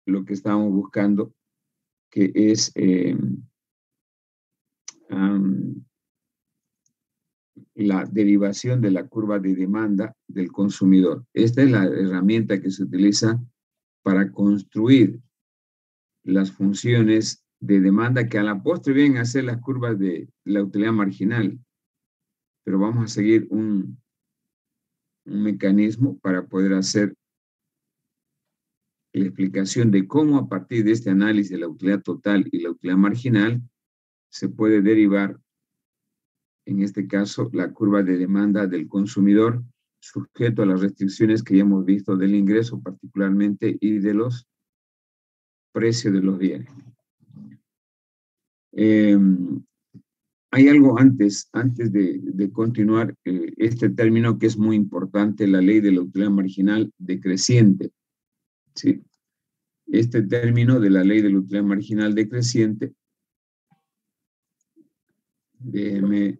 lo que estamos buscando, que es la derivación de la curva de demanda del consumidor. Esta es la herramienta que se utiliza para construir las funciones de demanda que a la postre vienen a ser las curvas de la utilidad marginal. Pero vamos a seguir un mecanismo para poder hacer la explicación de cómo a partir de este análisis de la utilidad total y la utilidad marginal se puede derivar, en este caso, la curva de demanda del consumidor sujeto a las restricciones que ya hemos visto del ingreso particularmente y de los precios de los bienes. Hay algo antes de continuar, este término que es muy importante, la ley de la utilidad marginal decreciente. ¿Sí? Este término de la ley de la utilidad marginal decreciente, déjeme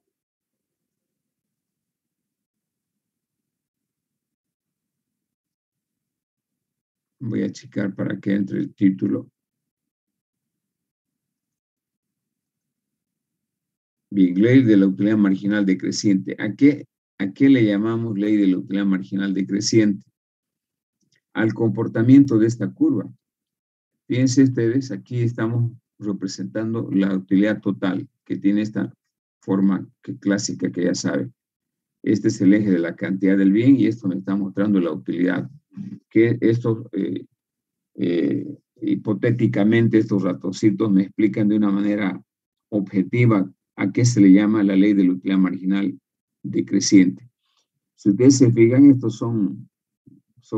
voy a checar para que entre el título. Bien, ley de la utilidad marginal decreciente. ¿A qué le llamamos ley de la utilidad marginal decreciente? Al comportamiento de esta curva. Fíjense ustedes, aquí estamos representando la utilidad total, que tiene esta forma clásica que ya saben. Este es el eje de la cantidad del bien y esto me está mostrando la utilidad. Que estos, hipotéticamente, estos ratoncitos me explican de una manera objetiva a qué se le llama la ley de la utilidad marginal decreciente. Si ustedes se fijan, estos son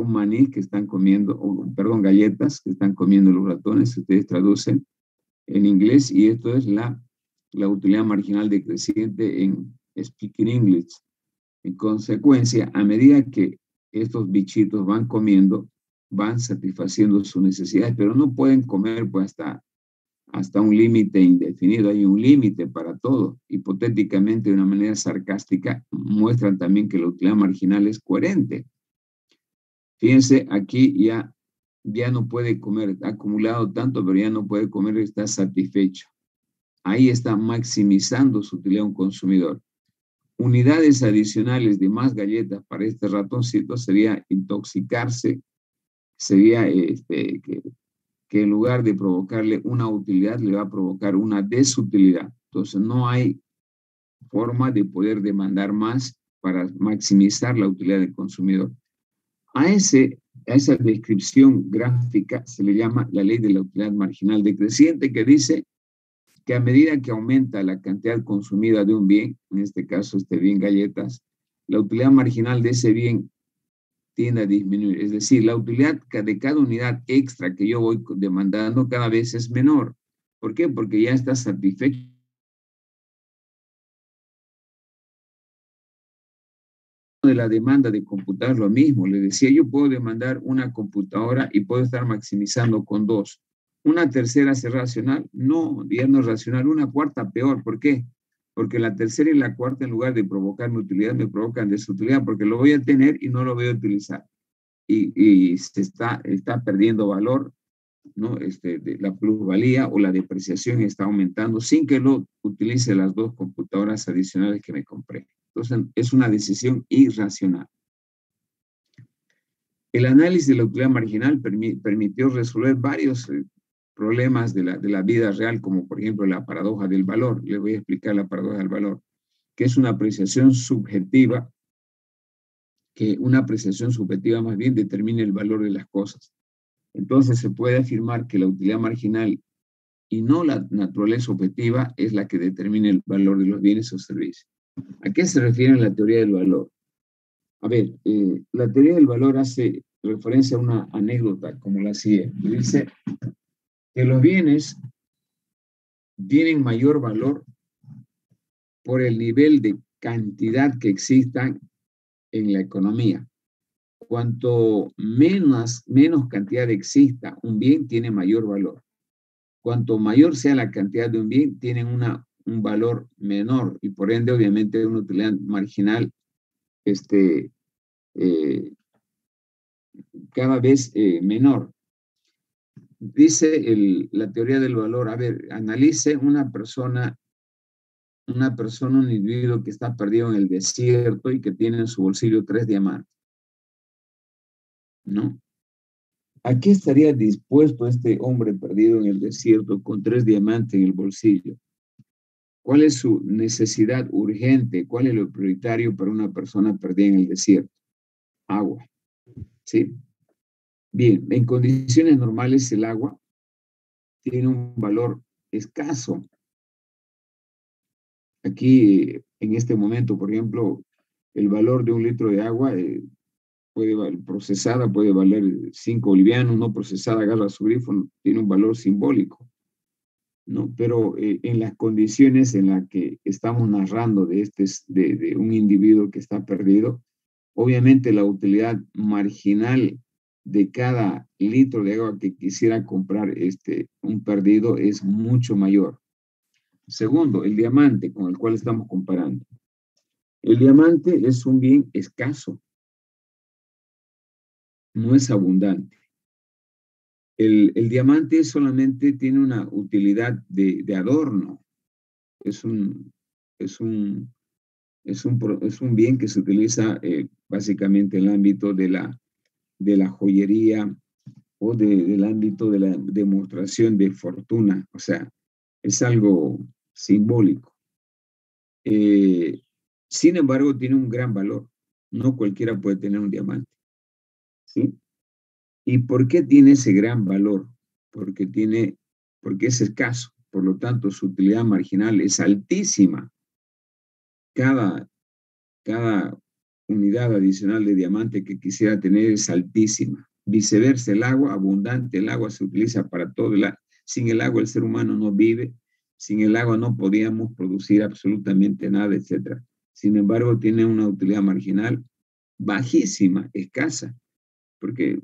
maní que están comiendo, perdón, galletas que están comiendo los ratones, si ustedes traducen en inglés, y esto es la utilidad marginal decreciente en Speaking English. En consecuencia, a medida que estos bichitos van comiendo, van satisfaciendo sus necesidades, pero no pueden comer pues hasta un límite indefinido. Hay un límite para todo. Hipotéticamente, de una manera sarcástica, muestran también que la utilidad marginal es coherente. Fíjense, aquí ya no puede comer, ha acumulado tanto, pero ya no puede comer, está satisfecho. Ahí está maximizando su utilidad un consumidor. Unidades adicionales de más galletas para este ratoncito sería intoxicarse, sería que en lugar de provocarle una utilidad, le va a provocar una desutilidad. Entonces no hay forma de poder demandar más para maximizar la utilidad del consumidor. A esa descripción gráfica se le llama la ley de la utilidad marginal decreciente, que dice que a medida que aumenta la cantidad consumida de un bien, en este caso este bien galletas, la utilidad marginal de ese bien tiende a disminuir. Es decir, la utilidad de cada unidad extra que yo voy demandando cada vez es menor. ¿Por qué? Porque ya está satisfecho de la demanda de computar lo mismo. Le decía, yo puedo demandar una computadora y puedo estar maximizando con 2. ¿Una tercera es racional? No, ya no es racional. Una cuarta peor. ¿Por qué? Porque la tercera y la cuarta, en lugar de provocarme utilidad, me provocan desutilidad, porque lo voy a tener y no lo voy a utilizar. Y se está perdiendo valor, ¿no? De la plusvalía o la depreciación está aumentando sin que lo utilice las dos computadoras adicionales que me compré. Entonces, es una decisión irracional. El análisis de la utilidad marginal permitió resolver varios problemas de la vida real, como por ejemplo la paradoja del valor. Les voy a explicar la paradoja del valor, que es una apreciación subjetiva, que una apreciación subjetiva más bien determina el valor de las cosas. Entonces se puede afirmar que la utilidad marginal y no la naturaleza objetiva es la que determina el valor de los bienes o servicios. ¿A qué se refiere la teoría del valor? A ver, la teoría del valor hace referencia a una anécdota como la siguiente. Dice que los bienes tienen mayor valor por el nivel de cantidad que existan en la economía. Cuanto menos cantidad exista un bien, tiene mayor valor. Cuanto mayor sea la cantidad de un bien, tienen un valor menor y por ende, obviamente, una utilidad marginal cada vez menor. Dice la teoría del valor, a ver, analice un individuo que está perdido en el desierto y que tiene en su bolsillo 3 diamantes, ¿no? ¿A qué estaría dispuesto este hombre perdido en el desierto con 3 diamantes en el bolsillo? ¿Cuál es su necesidad urgente? ¿Cuál es lo prioritario para una persona perdida en el desierto? Agua, ¿sí? Bien, en condiciones normales el agua tiene un valor escaso. Aquí, en este momento, por ejemplo, el valor de un litro de agua procesada puede valer 5 bolivianos, no procesada, agarra su grifo, tiene un valor simbólico, ¿no? Pero en las condiciones en las que estamos narrando de un individuo que está perdido, obviamente la utilidad marginal de cada litro de agua que quisiera comprar un perdido es mucho mayor. Segundo, el diamante con el cual estamos comparando. El diamante es un bien escaso, no es abundante. El diamante solamente tiene una utilidad de adorno. Es un bien que se utiliza básicamente en el ámbito de la joyería o del ámbito de la demostración de fortuna. O sea, es algo simbólico. Sin embargo, tiene un gran valor. No cualquiera puede tener un diamante, ¿sí? ¿Y por qué tiene ese gran valor? Porque es escaso. Por lo tanto, su utilidad marginal es altísima. Cada unidad adicional de diamante que quisiera tener es altísima. Viceversa, el agua, abundante, el agua se utiliza para todo. Sin el agua el ser humano no vive. Sin el agua no podíamos producir absolutamente nada, etc. Sin embargo, tiene una utilidad marginal bajísima, escasa, porque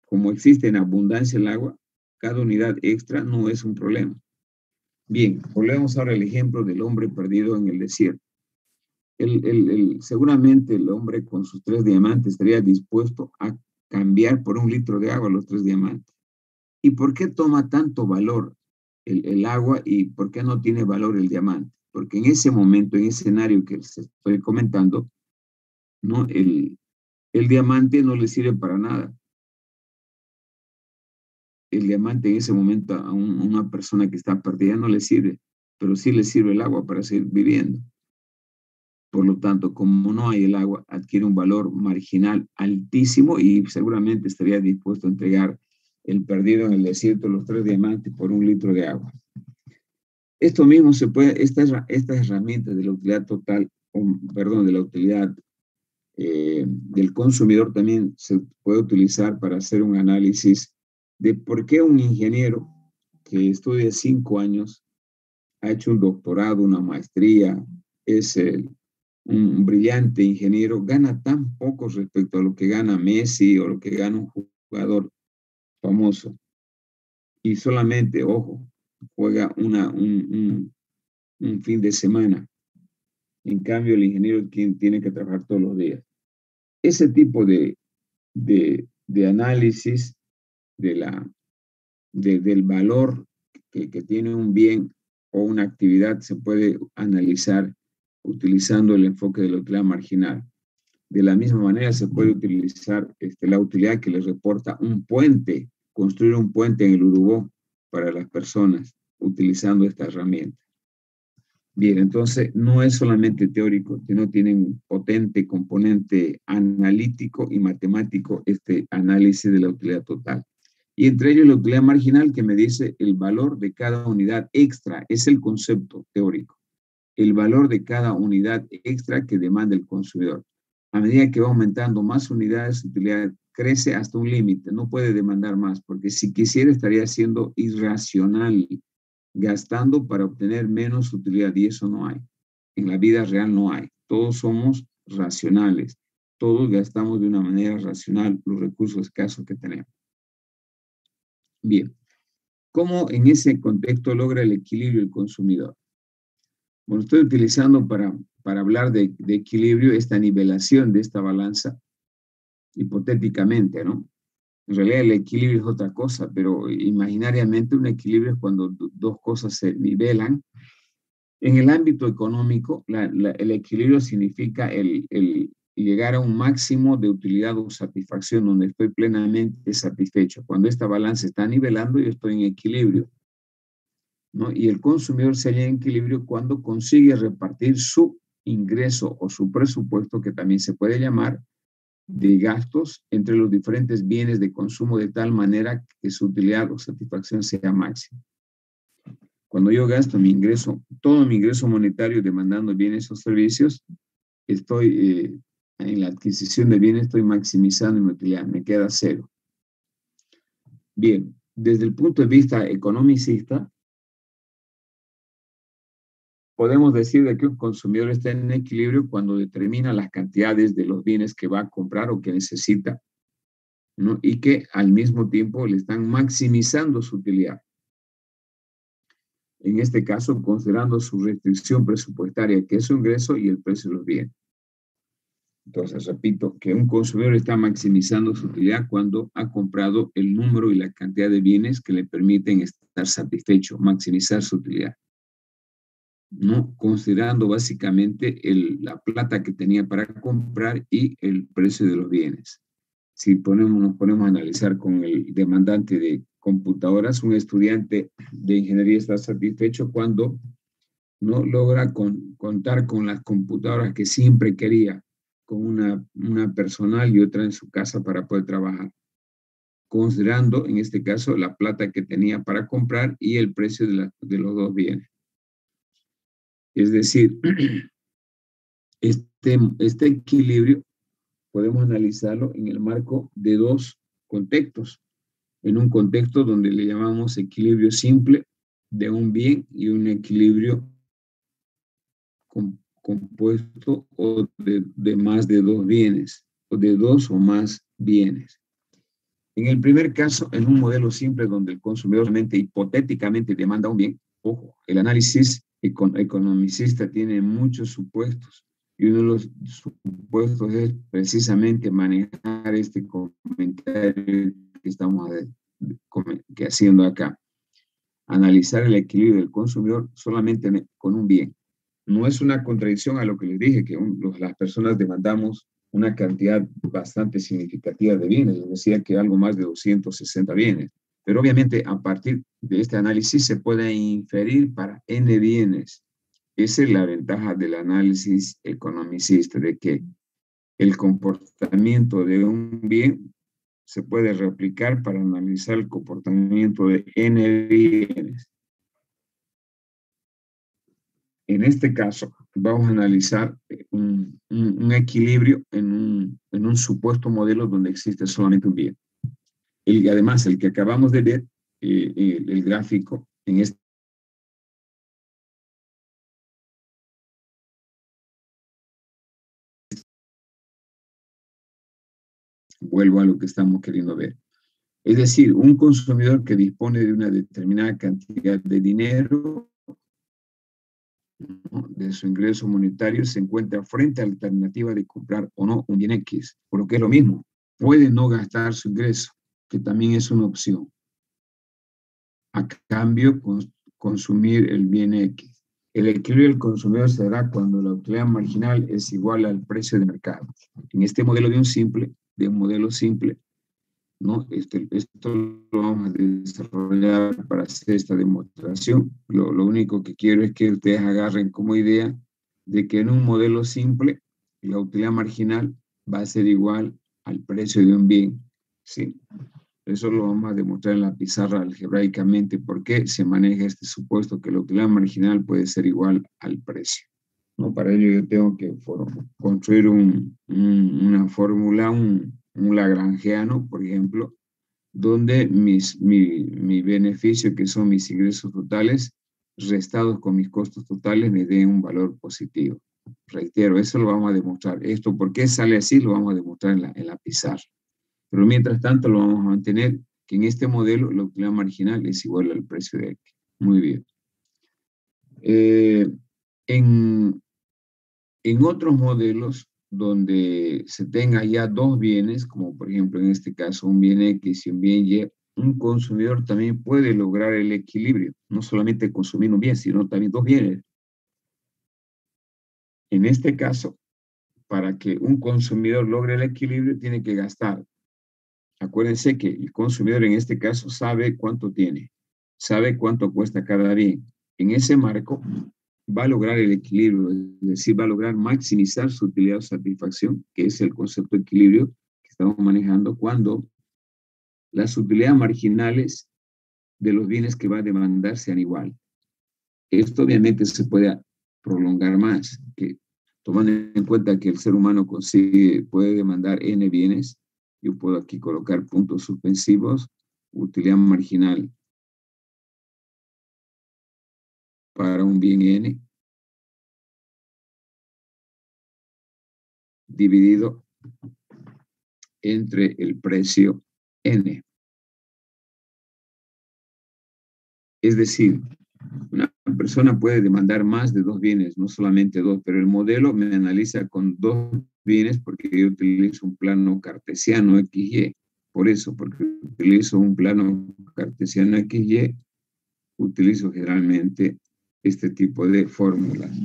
como existe en abundancia el agua, cada unidad extra no es un problema. Bien, volvemos ahora al ejemplo del hombre perdido en el desierto. Seguramente el hombre con sus 3 diamantes estaría dispuesto a cambiar por 1 litro de agua los 3 diamantes. ¿Y por qué toma tanto valor el agua y por qué no tiene valor el diamante? Porque en ese momento, en ese escenario que les estoy comentando, ¿no? El diamante no le sirve para nada. El diamante en ese momento a una persona que está perdida no le sirve, pero sí le sirve el agua para seguir viviendo. Por lo tanto, como no hay el agua, adquiere un valor marginal altísimo y seguramente estaría dispuesto a entregar el perdido en el desierto los 3 diamantes por 1 litro de agua. Esto mismo se puede, estas herramientas de la utilidad total, de la utilidad del consumidor también se puede utilizar para hacer un análisis de por qué un ingeniero que estudia 5 años, ha hecho un doctorado, una maestría, es un brillante ingeniero, gana tan poco respecto a lo que gana Messi o lo que gana un jugador famoso. Y solamente, ojo, juega un fin de semana. En cambio, el ingeniero tiene que trabajar todos los días. Ese tipo de análisis del valor que tiene un bien o una actividad se puede analizar utilizando el enfoque de la utilidad marginal. De la misma manera se puede utilizar la utilidad que les reporta un puente, construir un puente en el Urubó para las personas utilizando esta herramienta. Bien, entonces no es solamente teórico, sino tiene un potente componente analítico y matemático este análisis de la utilidad total. Y entre ellos la utilidad marginal que me dice el valor de cada unidad extra, es el concepto teórico. El valor de cada unidad extra que demanda el consumidor. A medida que va aumentando más unidades, su utilidad crece hasta un límite, no puede demandar más, porque si quisiera estaría siendo irracional, gastando para obtener menos utilidad, y eso no hay. En la vida real no hay. Todos somos racionales. Todos gastamos de una manera racional los recursos escasos que tenemos. Bien. ¿Cómo en ese contexto logra el equilibrio el consumidor? Bueno, estoy utilizando para hablar de equilibrio esta nivelación de esta balanza, hipotéticamente, ¿no? En realidad el equilibrio es otra cosa, pero imaginariamente un equilibrio es cuando dos cosas se nivelan. En el ámbito económico, el equilibrio significa el llegar a un máximo de utilidad o satisfacción donde estoy plenamente satisfecho. Cuando esta balanza está nivelando, yo estoy en equilibrio, ¿no? Y el consumidor se halla en equilibrio cuando consigue repartir su ingreso o su presupuesto, que también se puede llamar de gastos, entre los diferentes bienes de consumo de tal manera que su utilidad o satisfacción sea máxima. Cuando yo gasto mi ingreso, todo mi ingreso monetario demandando bienes o servicios, estoy en la adquisición de bienes, estoy maximizando mi utilidad, me queda cero. Bien, desde el punto de vista economicista, podemos decir de que un consumidor está en equilibrio cuando determina las cantidades de los bienes que va a comprar o que necesita, ¿no? Y que al mismo tiempo le están maximizando su utilidad. En este caso, considerando su restricción presupuestaria, que es su ingreso y el precio de los bienes. Entonces, repito, que un consumidor está maximizando su utilidad cuando ha comprado el número y la cantidad de bienes que le permiten estar satisfecho, maximizar su utilidad, ¿no? Considerando básicamente la plata que tenía para comprar y el precio de los bienes. Si nos ponemos a analizar con el demandante de computadoras, un estudiante de ingeniería está satisfecho cuando no logra contar con las computadoras que siempre quería, con una personal y otra en su casa para poder trabajar, considerando en este caso la plata que tenía para comprar y el precio de los dos bienes. Es decir, este equilibrio podemos analizarlo en el marco de dos contextos. En un contexto donde le llamamos equilibrio simple de un bien y un equilibrio compuesto o de más de dos bienes, o de dos o más bienes. En el primer caso, en un modelo simple donde el consumidor realmente hipotéticamente demanda un bien, ojo, el análisis economicista tiene muchos supuestos y uno de los supuestos es precisamente manejar este comentario que estamos haciendo acá. Analizar el equilibrio del consumidor solamente con un bien. No es una contradicción a lo que les dije, que las personas demandamos una cantidad bastante significativa de bienes. Les decía que algo más de 260 bienes. Pero obviamente a partir de este análisis se puede inferir para N bienes. Esa es la ventaja del análisis economicista, de que el comportamiento de un bien se puede replicar para analizar el comportamiento de N bienes. En este caso, vamos a analizar un equilibrio en un supuesto modelo donde existe solamente un bien. Y además, el que acabamos de ver, el gráfico, en este vuelvo a lo que estamos queriendo ver. Es decir, un consumidor que dispone de una determinada cantidad de dinero ¿no?, de su ingreso monetario se encuentra frente a la alternativa de comprar o no un bien X, por lo que es lo mismo. Puede no gastar su ingreso, que también es una opción. A cambio, consumir el bien X. El equilibrio del consumidor se dará cuando la utilidad marginal es igual al precio de mercado. En este modelo de un modelo simple, ¿no? Esto lo vamos a desarrollar para hacer esta demostración. Lo único que quiero es que ustedes agarren como idea de que en un modelo simple la utilidad marginal va a ser igual al precio de un bien, ¿sí? Eso lo vamos a demostrar en la pizarra algebraicamente, por qué se maneja este supuesto que la utilidad marginal puede ser igual al precio, ¿no? Para ello yo tengo que construir una fórmula, un lagrangiano, por ejemplo, donde mi beneficio, que son mis ingresos totales, restados con mis costos totales, me den un valor positivo. Reitero, eso lo vamos a demostrar. Esto, ¿por qué sale así? Lo vamos a demostrar en la pizarra. Pero mientras tanto lo vamos a mantener que en este modelo la utilidad marginal es igual al precio de X. Muy bien. En otros modelos donde se tenga ya dos bienes, como por ejemplo en este caso un bien X y un bien Y, un consumidor también puede lograr el equilibrio, no solamente consumir un bien, sino también dos bienes. En este caso, para que un consumidor logre el equilibrio, tiene que gastar. Acuérdense que el consumidor en este caso sabe cuánto tiene, sabe cuánto cuesta cada bien. En ese marco va a lograr el equilibrio, es decir, va a lograr maximizar su utilidad o satisfacción, que es el concepto de equilibrio que estamos manejando cuando las utilidades marginales de los bienes que va a demandar sean igual. Esto obviamente se puede prolongar más, que tomando en cuenta que el ser humano puede demandar n bienes. Yo puedo aquí colocar puntos suspensivos, utilidad marginal para un bien n, dividido entre el precio n. Es decir, una persona puede demandar más de dos bienes, no solamente dos, pero el modelo me analiza con dos bienes porque yo utilizo un plano cartesiano XY. Por eso, porque utilizo un plano cartesiano XY, utilizo generalmente este tipo de fórmulas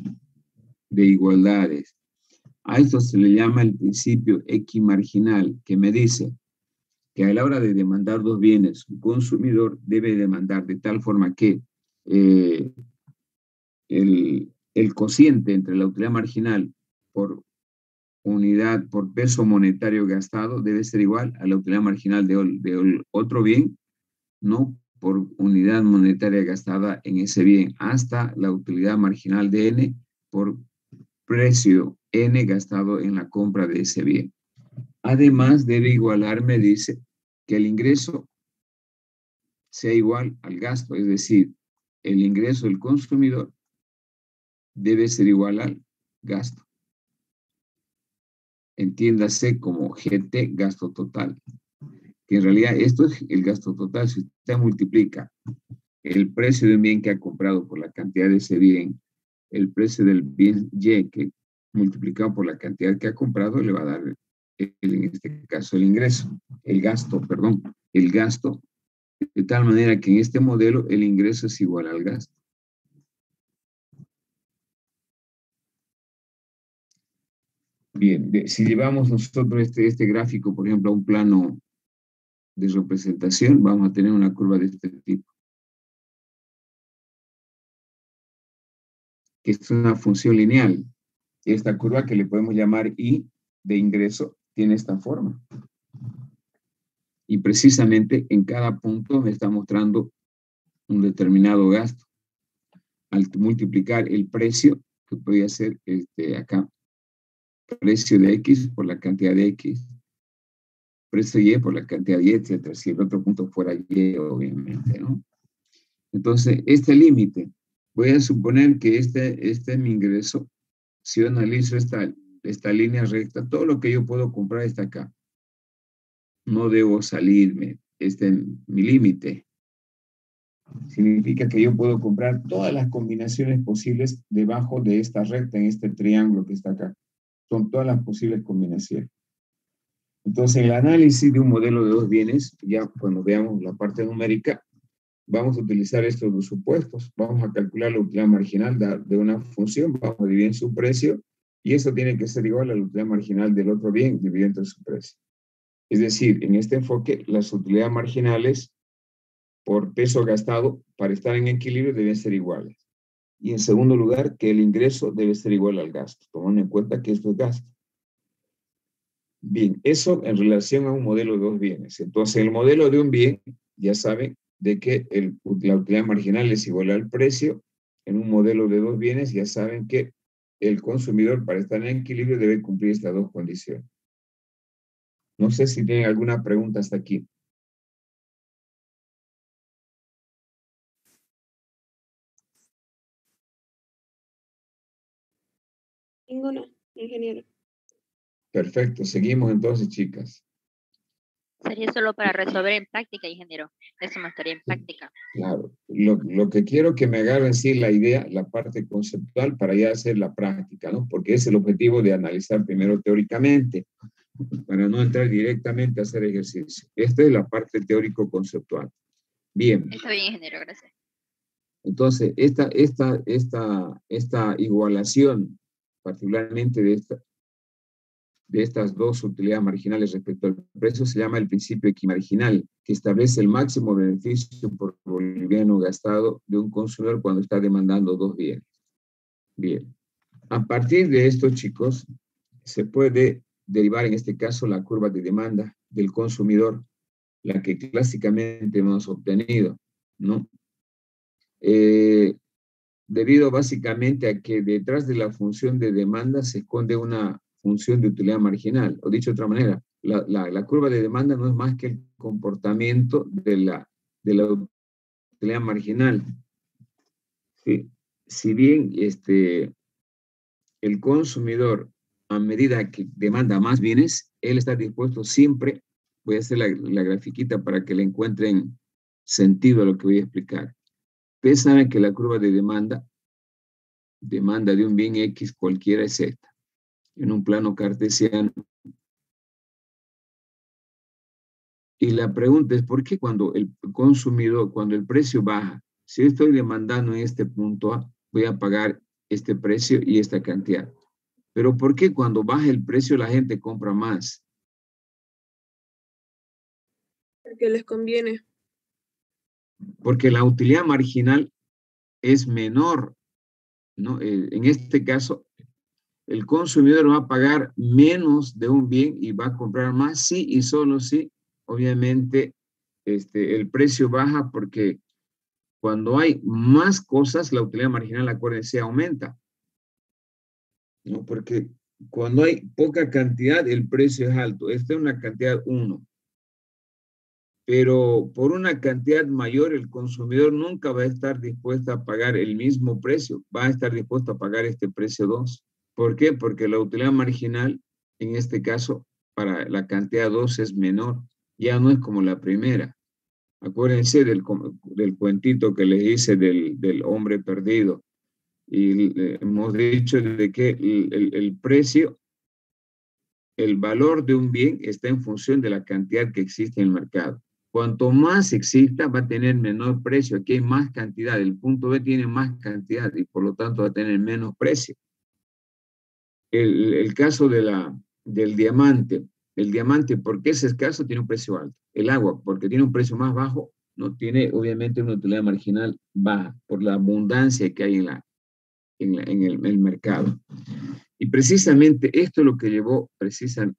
de igualdades. A esto se le llama el principio equimarginal, que me dice que a la hora de demandar dos bienes, un consumidor debe demandar de tal forma que el cociente entre la utilidad marginal por unidad, por peso monetario gastado, debe ser igual a la utilidad marginal de otro bien, no por unidad monetaria gastada en ese bien, hasta la utilidad marginal de n por precio n gastado en la compra de ese bien. Además, debe igualar, me dice, que el ingreso sea igual al gasto, es decir, el ingreso del consumidor debe ser igual al gasto. Entiéndase como GT, gasto total. Que en realidad esto es el gasto total. Si usted multiplica el precio de un bien que ha comprado por la cantidad de ese bien, el precio del bien Y que multiplicado por la cantidad que ha comprado, le va a dar, en este caso, el gasto, de tal manera que en este modelo el ingreso es igual al gasto. Bien, si llevamos nosotros este gráfico, por ejemplo, a un plano de representación, vamos a tener una curva de este tipo, que es una función lineal. Esta curva, que le podemos llamar I de ingreso, tiene esta forma. Y precisamente en cada punto me está mostrando un determinado gasto. Al multiplicar el precio, que podría ser acá, precio de X por la cantidad de X, precio Y por la cantidad de Y, etcétera. Si el otro punto fuera Y, obviamente, ¿no? Entonces, este límite, voy a suponer que este es mi ingreso. Si yo analizo esta línea recta, todo lo que yo puedo comprar está acá. No debo salirme, este es mi límite. Significa que yo puedo comprar todas las combinaciones posibles debajo de esta recta, en este triángulo que está acá. Son todas las posibles combinaciones. Entonces, el análisis de un modelo de dos bienes, ya cuando veamos la parte numérica, vamos a utilizar estos dos supuestos. Vamos a calcular la utilidad marginal de una función, vamos a dividir en su precio, y eso tiene que ser igual a la utilidad marginal del otro bien dividido entre su precio. Es decir, en este enfoque, las utilidades marginales por peso gastado para estar en equilibrio deben ser iguales. Y en segundo lugar, que el ingreso debe ser igual al gasto, tomando en cuenta que esto es gasto. Bien, eso en relación a un modelo de dos bienes. Entonces, el modelo de un bien, ya saben, de que la utilidad marginal es igual al precio. En un modelo de dos bienes, ya saben que el consumidor, para estar en equilibrio, debe cumplir estas dos condiciones. No sé si tienen alguna pregunta hasta aquí. Ninguna, ingeniero. Perfecto, seguimos entonces, chicas. Sería solo para resolver en práctica, ingeniero. Eso me estaría en práctica. Claro, lo que quiero que me agarren sí la idea, la parte conceptual para ya hacer la práctica, ¿no? Porque es el objetivo de analizar primero teóricamente, para no entrar directamente a hacer ejercicio. Esta es la parte teórico-conceptual. Bien. Está bien, ingeniero, gracias. Entonces, esta igualación, particularmente de estas dos utilidades marginales respecto al precio, se llama el principio equimarginal, que establece el máximo beneficio por boliviano gastado de un consumidor cuando está demandando dos bienes. Bien. A partir de esto, chicos, se puede derivar en este caso la curva de demanda del consumidor, la que clásicamente hemos obtenido, ¿no? Debido básicamente a que detrás de la función de demanda se esconde una función de utilidad marginal, o dicho de otra manera, la curva de demanda no es más que el comportamiento de la utilidad marginal. ¿Sí? Si bien el consumidor, a medida que demanda más bienes, él está dispuesto siempre, voy a hacer la grafiquita para que le encuentren sentido a lo que voy a explicar. Ustedes saben que la curva de demanda de un bien X cualquiera es esta, en un plano cartesiano. Y la pregunta es, ¿por qué cuando el consumidor, cuando el precio baja, si yo estoy demandando en este punto A, voy a pagar este precio y esta cantidad? Pero ¿por qué cuando baja el precio la gente compra más? Porque les conviene. Porque la utilidad marginal es menor, ¿no? En este caso, el consumidor va a pagar menos de un bien y va a comprar más, sí y solo sí. Obviamente, el precio baja porque cuando hay más cosas, la utilidad marginal, acuérdense, aumenta, ¿no? Porque cuando hay poca cantidad, el precio es alto. Esta es una cantidad 1. Pero por una cantidad mayor, el consumidor nunca va a estar dispuesto a pagar el mismo precio. Va a estar dispuesto a pagar este precio 2. ¿Por qué? Porque la utilidad marginal, en este caso, para la cantidad 2 es menor. Ya no es como la primera. Acuérdense del cuentito que les hice del hombre perdido. Y hemos dicho de que el precio, el valor de un bien está en función de la cantidad que existe en el mercado. Cuanto más exista, va a tener menor precio. Aquí hay más cantidad. El punto B tiene más cantidad y por lo tanto va a tener menos precio. El caso del diamante. El diamante, ¿por qué es escaso? Tiene un precio alto. El agua, porque tiene un precio más bajo, no tiene obviamente una utilidad marginal baja por la abundancia que hay en el mercado. Y precisamente esto es lo que llevó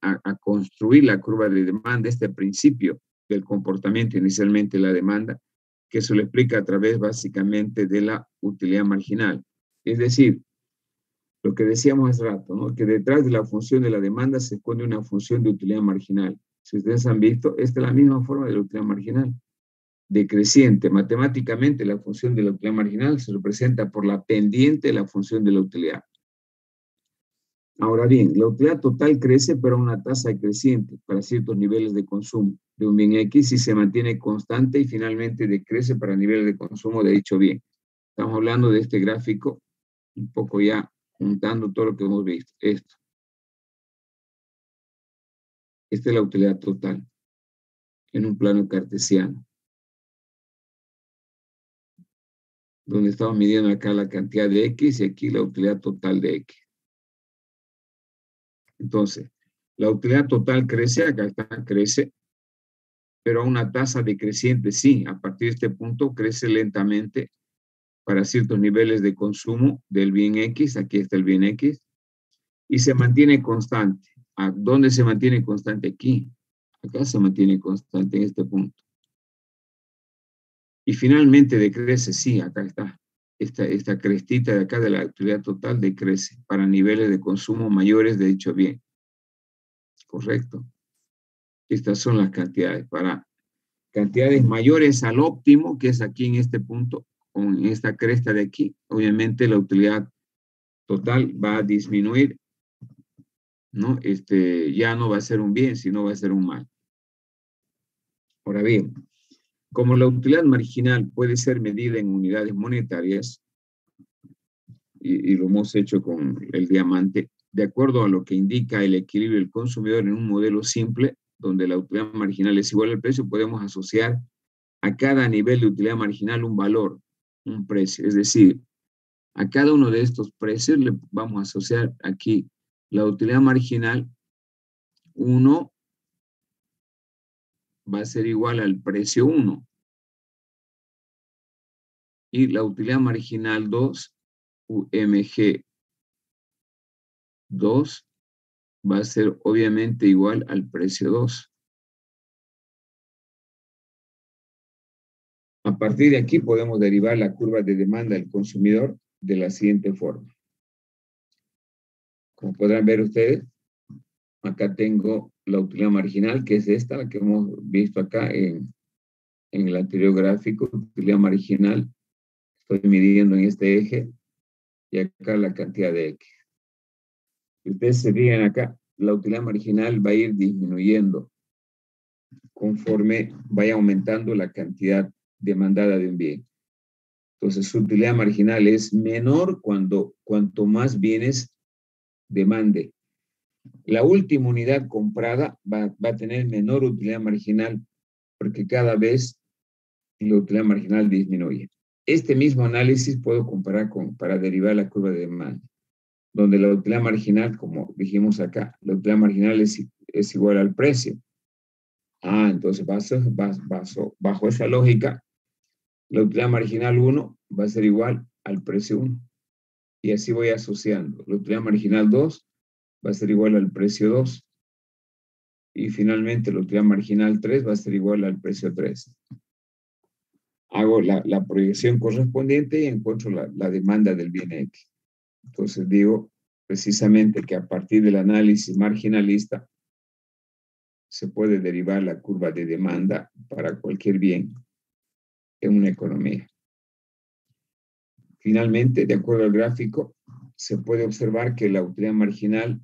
a construir la curva de demanda, este principio del comportamiento, inicialmente la demanda, que se lo explica a través básicamente de la utilidad marginal. Es decir, lo que decíamos hace rato, ¿no? Que detrás de la función de la demanda se esconde una función de utilidad marginal. Si ustedes han visto, esta es la misma forma de la utilidad marginal. Decreciente. Matemáticamente, la función de la utilidad marginal se representa por la pendiente de la función de la utilidad. Ahora bien, la utilidad total crece, pero a una tasa creciente para ciertos niveles de consumo de un bien X y se mantiene constante y finalmente decrece para niveles de consumo de dicho bien. Estamos hablando de este gráfico, un poco ya juntando todo lo que hemos visto. Esto. Esta es la utilidad total en un plano cartesiano, donde estamos midiendo acá la cantidad de X y aquí la utilidad total de X. Entonces, la utilidad total crece, acá está, crece, pero a una tasa decreciente, sí, a partir de este punto crece lentamente para ciertos niveles de consumo del bien X, aquí está el bien X, y se mantiene constante. ¿A dónde se mantiene constante? Aquí. Acá se mantiene constante en este punto. Y finalmente decrece, sí, acá está. Esta crestita de acá de la utilidad total decrece para niveles de consumo mayores de dicho bien. Correcto. Estas son las cantidades. Para cantidades mayores al óptimo, que es aquí en este punto, con esta cresta de aquí, obviamente la utilidad total va a disminuir, ¿no? Ya no va a ser un bien, sino va a ser un mal. Ahora bien, como la utilidad marginal puede ser medida en unidades monetarias, y lo hemos hecho con el diamante, de acuerdo a lo que indica el equilibrio del consumidor en un modelo simple, donde la utilidad marginal es igual al precio, podemos asociar a cada nivel de utilidad marginal un valor, un precio. Es decir, a cada uno de estos precios le vamos a asociar aquí la utilidad marginal 1 va a ser igual al precio 1. Y la utilidad marginal 2, UMG 2, va a ser obviamente igual al precio 2. A partir de aquí podemos derivar la curva de demanda del consumidor de la siguiente forma. Como podrán ver ustedes, acá tengo la utilidad marginal, que es esta, la que hemos visto acá en el anterior gráfico, utilidad marginal. Estoy midiendo en este eje y acá la cantidad de X. Si ustedes se fijan acá, la utilidad marginal va a ir disminuyendo conforme vaya aumentando la cantidad demandada de un bien. Entonces, su utilidad marginal es menor cuanto más bienes demande. La última unidad comprada va a tener menor utilidad marginal porque cada vez la utilidad marginal disminuye. Este mismo análisis puedo comparar para derivar la curva de demanda, donde la utilidad marginal, como dijimos acá, la utilidad marginal es igual al precio. Entonces bajo esa lógica, la utilidad marginal 1 va a ser igual al precio 1. Y así voy asociando. La utilidad marginal 2 va a ser igual al precio 2. Y finalmente la utilidad marginal 3 va a ser igual al precio 3. Hago la proyección correspondiente y encuentro la demanda del bien X. Entonces digo precisamente que a partir del análisis marginalista se puede derivar la curva de demanda para cualquier bien en una economía. Finalmente, de acuerdo al gráfico, se puede observar que la utilidad marginal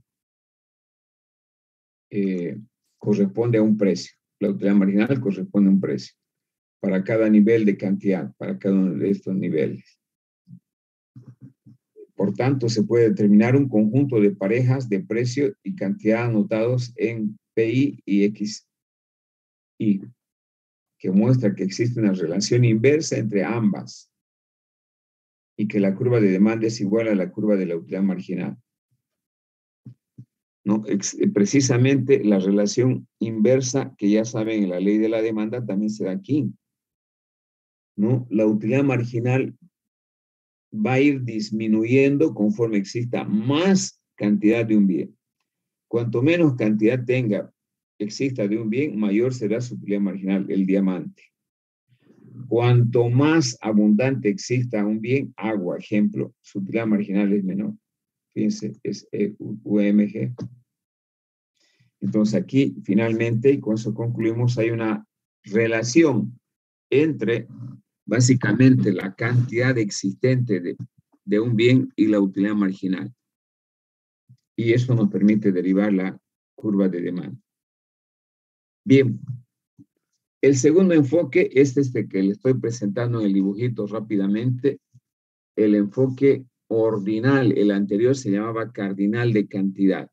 corresponde a un precio. La utilidad marginal corresponde a un precio para cada nivel de cantidad, para cada uno de estos niveles. Por tanto, se puede determinar un conjunto de parejas de precio y cantidad anotados en PI y XI, que muestra que existe una relación inversa entre ambas y que la curva de demanda es igual a la curva de la utilidad marginal. ¿No? Precisamente la relación inversa, que ya saben en la ley de la demanda, también se da aquí, ¿no? La utilidad marginal va a ir disminuyendo conforme exista más cantidad de un bien. Cuanto menos cantidad exista de un bien, mayor será su utilidad marginal, el diamante. Cuanto más abundante exista un bien, agua, ejemplo, su utilidad marginal es menor. Fíjense, es UMG. Entonces aquí, finalmente, y con eso concluimos, hay una relación entre básicamente la cantidad existente de un bien y la utilidad marginal. y eso nos permite derivar la curva de demanda. Bien, el segundo enfoque es este que le estoy presentando en el dibujito rápidamente, el enfoque ordinal. El anterior se llamaba cardinal de cantidad.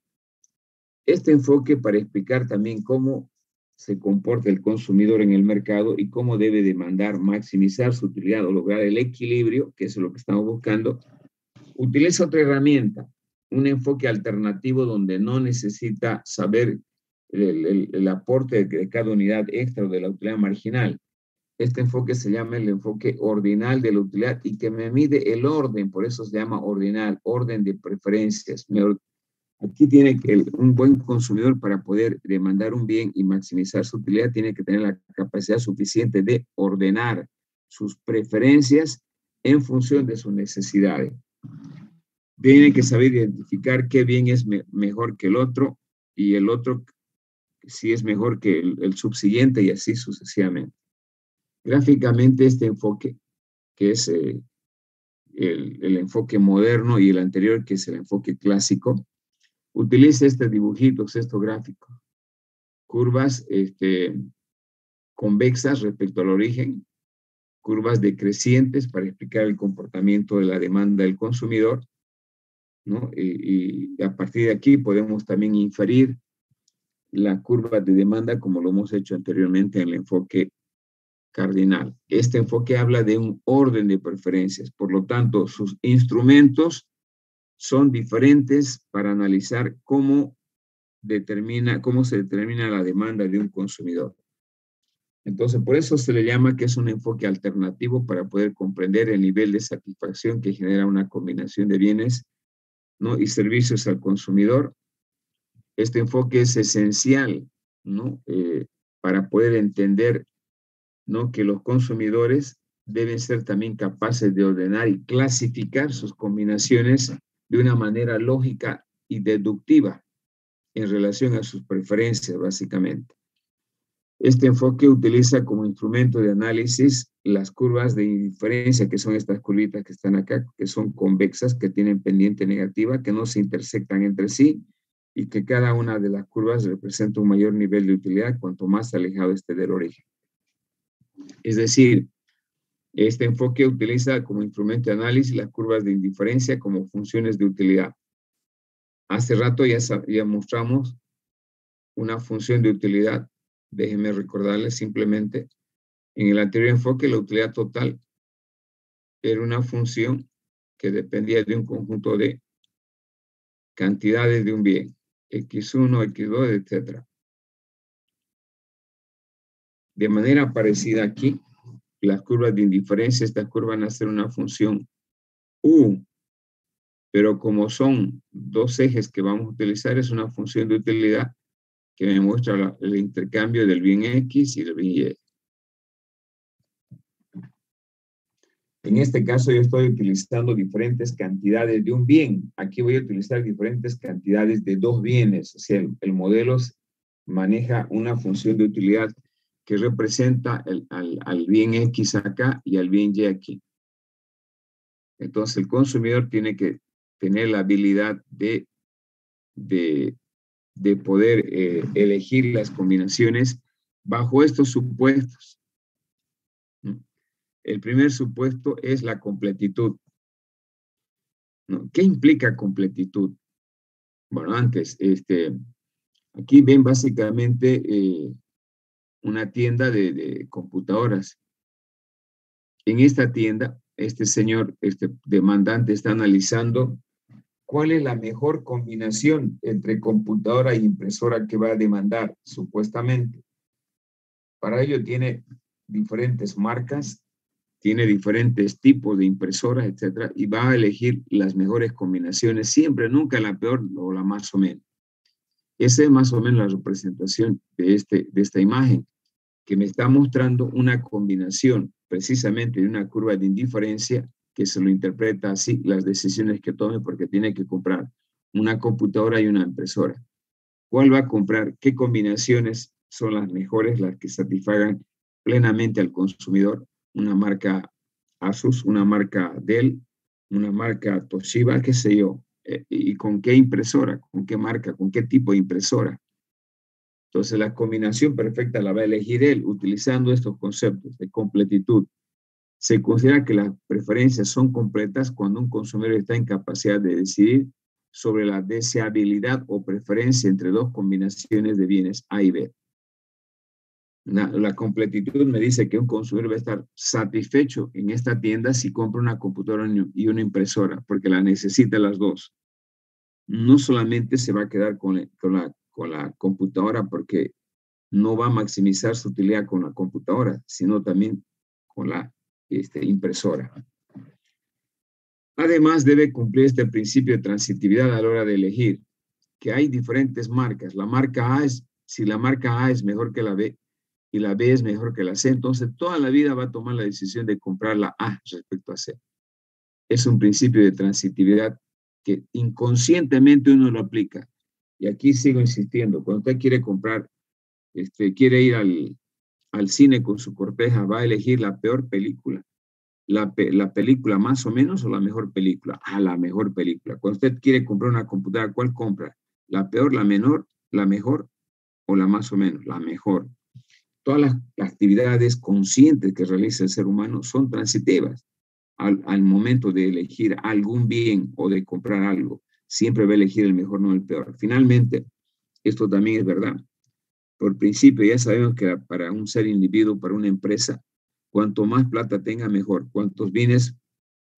Este enfoque para explicar también cómo se comporta el consumidor en el mercado y cómo debe demandar, maximizar su utilidad o lograr el equilibrio, que es lo que estamos buscando, utiliza otra herramienta, un enfoque alternativo donde no necesita saber el aporte de cada unidad extra o de la utilidad marginal. Este enfoque se llama el enfoque ordinal de la utilidad y que me mide el orden, por eso se llama ordinal, orden de preferencias. Aquí tiene que un buen consumidor, para poder demandar un bien y maximizar su utilidad, tiene que tener la capacidad suficiente de ordenar sus preferencias en función de sus necesidades. Tiene que saber identificar qué bien es mejor que el otro y el otro si es mejor que el subsiguiente y así sucesivamente. Gráficamente este enfoque, que es el enfoque moderno, y el anterior, que es el enfoque clásico, utiliza este dibujito, este gráfico. Curvas convexas respecto al origen, curvas decrecientes para explicar el comportamiento de la demanda del consumidor, ¿no? Y a partir de aquí podemos también inferir la curva de demanda como lo hemos hecho anteriormente en el enfoque cardinal. Este enfoque habla de un orden de preferencias, por lo tanto sus instrumentos son diferentes para analizar cómo se determina la demanda de un consumidor. Entonces, por eso se le llama que es un enfoque alternativo para poder comprender el nivel de satisfacción que genera una combinación de bienes, ¿no?, y servicios al consumidor. Este enfoque es esencial, ¿no?, para poder entender, ¿no?, que los consumidores deben ser también capaces de ordenar y clasificar sus combinaciones de una manera lógica y deductiva en relación a sus preferencias, básicamente. Este enfoque utiliza como instrumento de análisis las curvas de indiferencia, que son estas curvitas que están acá, que son convexas, que tienen pendiente negativa, que no se intersectan entre sí, y que cada una de las curvas representa un mayor nivel de utilidad cuanto más alejado esté del origen. Es decir, este enfoque utiliza como instrumento de análisis las curvas de indiferencia como funciones de utilidad. Hace rato ya mostramos una función de utilidad. Déjenme recordarles simplemente, en el anterior enfoque la utilidad total era una función que dependía de un conjunto de cantidades de un bien, X1, X2, etc. De manera parecida aquí, las curvas de indiferencia, estas curvas van a ser una función U, pero como son dos ejes que vamos a utilizar, es una función de utilidad que me muestra el intercambio del bien X y del bien Y. En este caso yo estoy utilizando diferentes cantidades de un bien. Aquí voy a utilizar diferentes cantidades de dos bienes. O sea, el modelo maneja una función de utilidad que representa al bien X acá y al bien Y aquí. Entonces el consumidor tiene que tener la habilidad de poder elegir las combinaciones bajo estos supuestos. El primer supuesto es la completitud, ¿no? ¿Qué implica completitud? Bueno, antes, aquí ven básicamente una tienda de computadoras. En esta tienda, este señor, demandante, está analizando cuál es la mejor combinación entre computadora e impresora que va a demandar, supuestamente. Para ello tiene diferentes marcas, tiene diferentes tipos de impresoras, etcétera, y va a elegir las mejores combinaciones, siempre, nunca la peor o la más o menos. Esa es más o menos la representación de esta imagen, que me está mostrando una combinación precisamente de una curva de indiferencia que se lo interpreta así las decisiones que tome, porque tiene que comprar una computadora y una impresora. ¿Cuál va a comprar? ¿Qué combinaciones son las mejores, las que satisfagan plenamente al consumidor? Una marca Asus, una marca Dell, una marca Toshiba, qué sé yo, y con qué impresora, con qué marca, con qué tipo de impresora. Entonces, la combinación perfecta la va a elegir él utilizando estos conceptos de completitud. Se considera que las preferencias son completas cuando un consumidor está en capacidad de decidir sobre la deseabilidad o preferencia entre dos combinaciones de bienes A y B. La completitud me dice que un consumidor va a estar satisfecho en esta tienda si compra una computadora y una impresora, porque la necesita las dos. No solamente se va a quedar con la computadora porque no va a maximizar su utilidad con la computadora, sino también con la impresora. Además, debe cumplir este principio de transitividad a la hora de elegir, que hay diferentes marcas. La marca A si la marca A es mejor que la B y la B es mejor que la C, entonces toda la vida va a tomar la decisión de comprar la A respecto a C. Es un principio de transitividad que inconscientemente uno lo aplica. Y aquí sigo insistiendo, cuando usted quiere comprar, quiere ir al cine con su corteja, va a elegir la peor película. La película más o menos o la mejor película. La mejor película. Cuando usted quiere comprar una computadora, ¿cuál compra? ¿La peor, la menor, la mejor o la más o menos? La mejor. Todas las actividades conscientes que realiza el ser humano son transitivas. Al momento de elegir algún bien o de comprar algo, siempre va a elegir el mejor, no el peor. Finalmente, esto también es verdad. Por principio, ya sabemos que para un ser individuo, para una empresa, cuanto más plata tenga, mejor. Cuantos bienes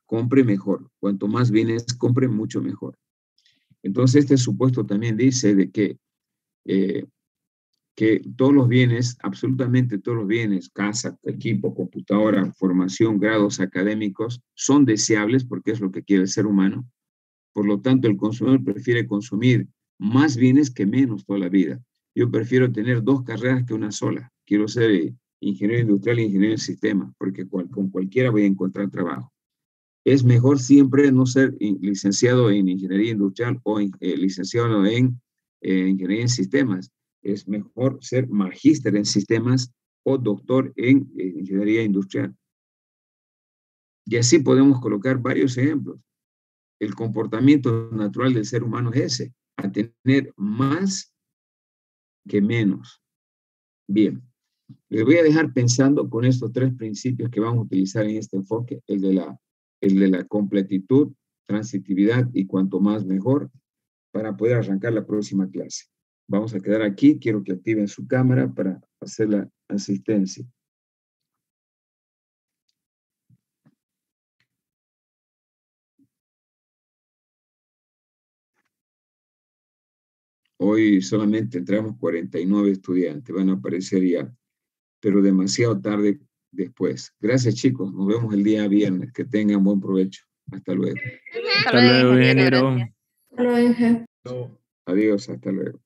compre, mejor. Cuanto más bienes compre, mucho mejor. Entonces, este supuesto también dice de que todos los bienes, absolutamente todos los bienes, casa, equipo, computadora, formación, grados académicos, son deseables porque es lo que quiere el ser humano. Por lo tanto, el consumidor prefiere consumir más bienes que menos toda la vida. Yo prefiero tener 2 carreras que una sola. Quiero ser ingeniero industrial e ingeniero en sistemas, porque con cualquiera voy a encontrar trabajo. Es mejor siempre no ser licenciado en ingeniería industrial o licenciado en ingeniería en sistemas. Es mejor ser magíster en sistemas o doctor en ingeniería industrial. Y así podemos colocar varios ejemplos. El comportamiento natural del ser humano es ese, a tener más que menos. Bien, les voy a dejar pensando con estos 3 principios que vamos a utilizar en este enfoque, el de la completitud, transitividad y cuanto más mejor, para poder arrancar la próxima clase. Vamos a quedar aquí. Quiero que activen su cámara para hacer la asistencia. Hoy solamente entramos 49 estudiantes. Van a aparecer ya, pero demasiado tarde después. Gracias, chicos. Nos vemos el día viernes. Que tengan buen provecho. Hasta luego. Hasta luego, ingeniero. Lo dije. Adiós, hasta luego.